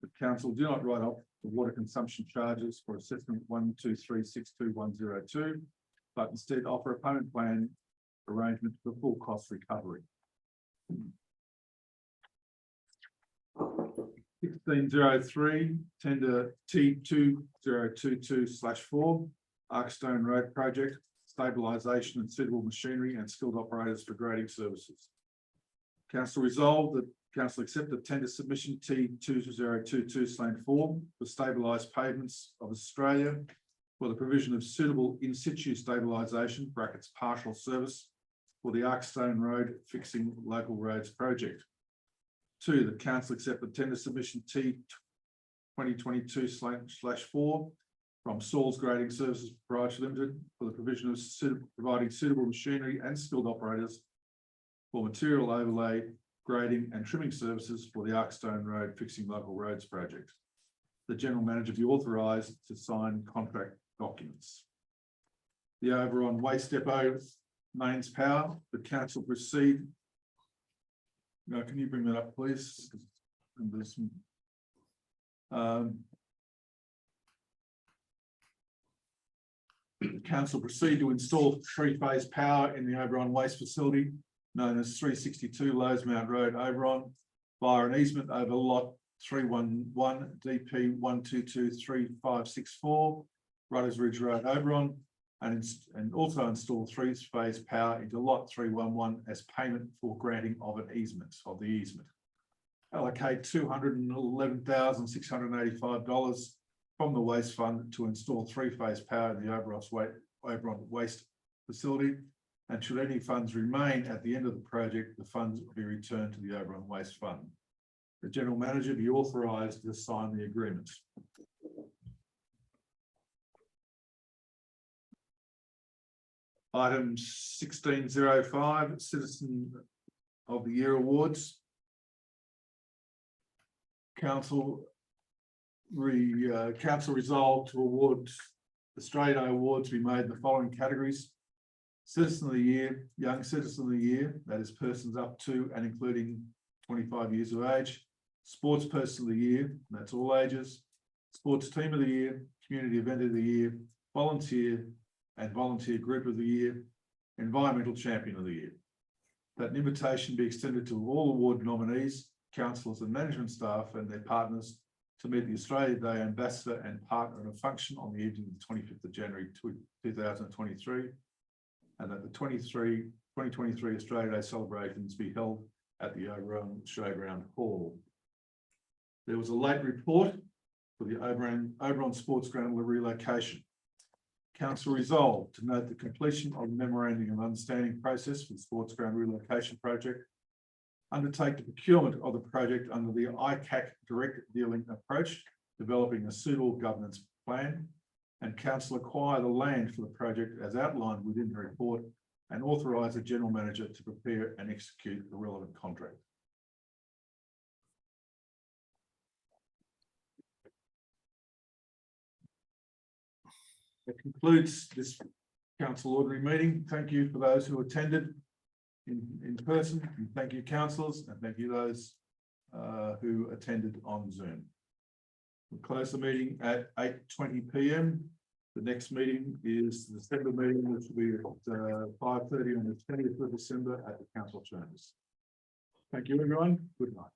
The council do not write off the water consumption charges for assessment 123622102, but instead offer a payment plan arrangement for full cost recovery. 1603, tender T2022/4, Arkstone Road Project, stabilisation and suitable machinery and skilled operators for grading services. Council resolved that council accept the tender submission T2022/4 for stabilised pavements of Australia for the provision of suitable in situ stabilisation (partial service) for the Arkstone Road Fixing Local Roads Project. 2, the council accept the tender submission T2022/4 from Saul's Grading Services Proprietary Limited for the provision of providing suitable machinery and skilled operators for material overlay, grading and trimming services for the Arkstone Road Fixing Local Roads Project. The General Manager be authorised to sign contract documents. The Oberon Waste Depot Mains Power, the council proceed. Now, can you bring that up, please? And there's some Council proceed to install three-phase power in the Oberon waste facility known as 362 Lowe's-Mount Road, Oberon, via an easement over lot 311 DP 1223564, Rudders Ridge Road, Oberon, and also install three-phase power into lot 311 as payment for granting of an easement, of the easement. Allocate $211,685 from the waste fund to install three-phase power in the Oberon waste facility. And should any funds remain at the end of the project, the funds will be returned to the Oberon Waste Fund. The general manager be authorised to sign the agreement. Item 1605, Citizen of the Year Awards. Council resolved to award Australia awards be made in the following categories: Citizen of the Year, Young Citizen of the Year, that is persons up to and including 25 years of age; Sports Person of the Year, that's all ages; Sports Team of the Year, Community Event of the Year, Volunteer and Volunteer Group of the Year, Environmental Champion of the Year. That an invitation be extended to all award nominees, councillors and management staff and their partners to meet the Australia Day Ambassador and Partner in a function on the evening of the 25th of January 2023, and that the 2023 Australia Day celebrations be held at the Oberon Showground Hall. There was a late report for the Oberon Sports Ground relocation. Council resolved to note the completion of the memorandum of understanding process for the sports ground relocation project, undertake the procurement of the project under the ICAC direct dealing approach, developing a suitable governance plan, and council acquire the land for the project as outlined within the report and authorise the general manager to prepare and execute the relevant contract. That concludes this council ordinary meeting. Thank you for those who attended in person, and thank you councillors, and thank you those who attended on Zoom. We'll close the meeting at 8:20 p.m. The next meeting is the December meeting, which will be at 5:30 on the 20th of December at the council chambers. Thank you, everyone. Good night.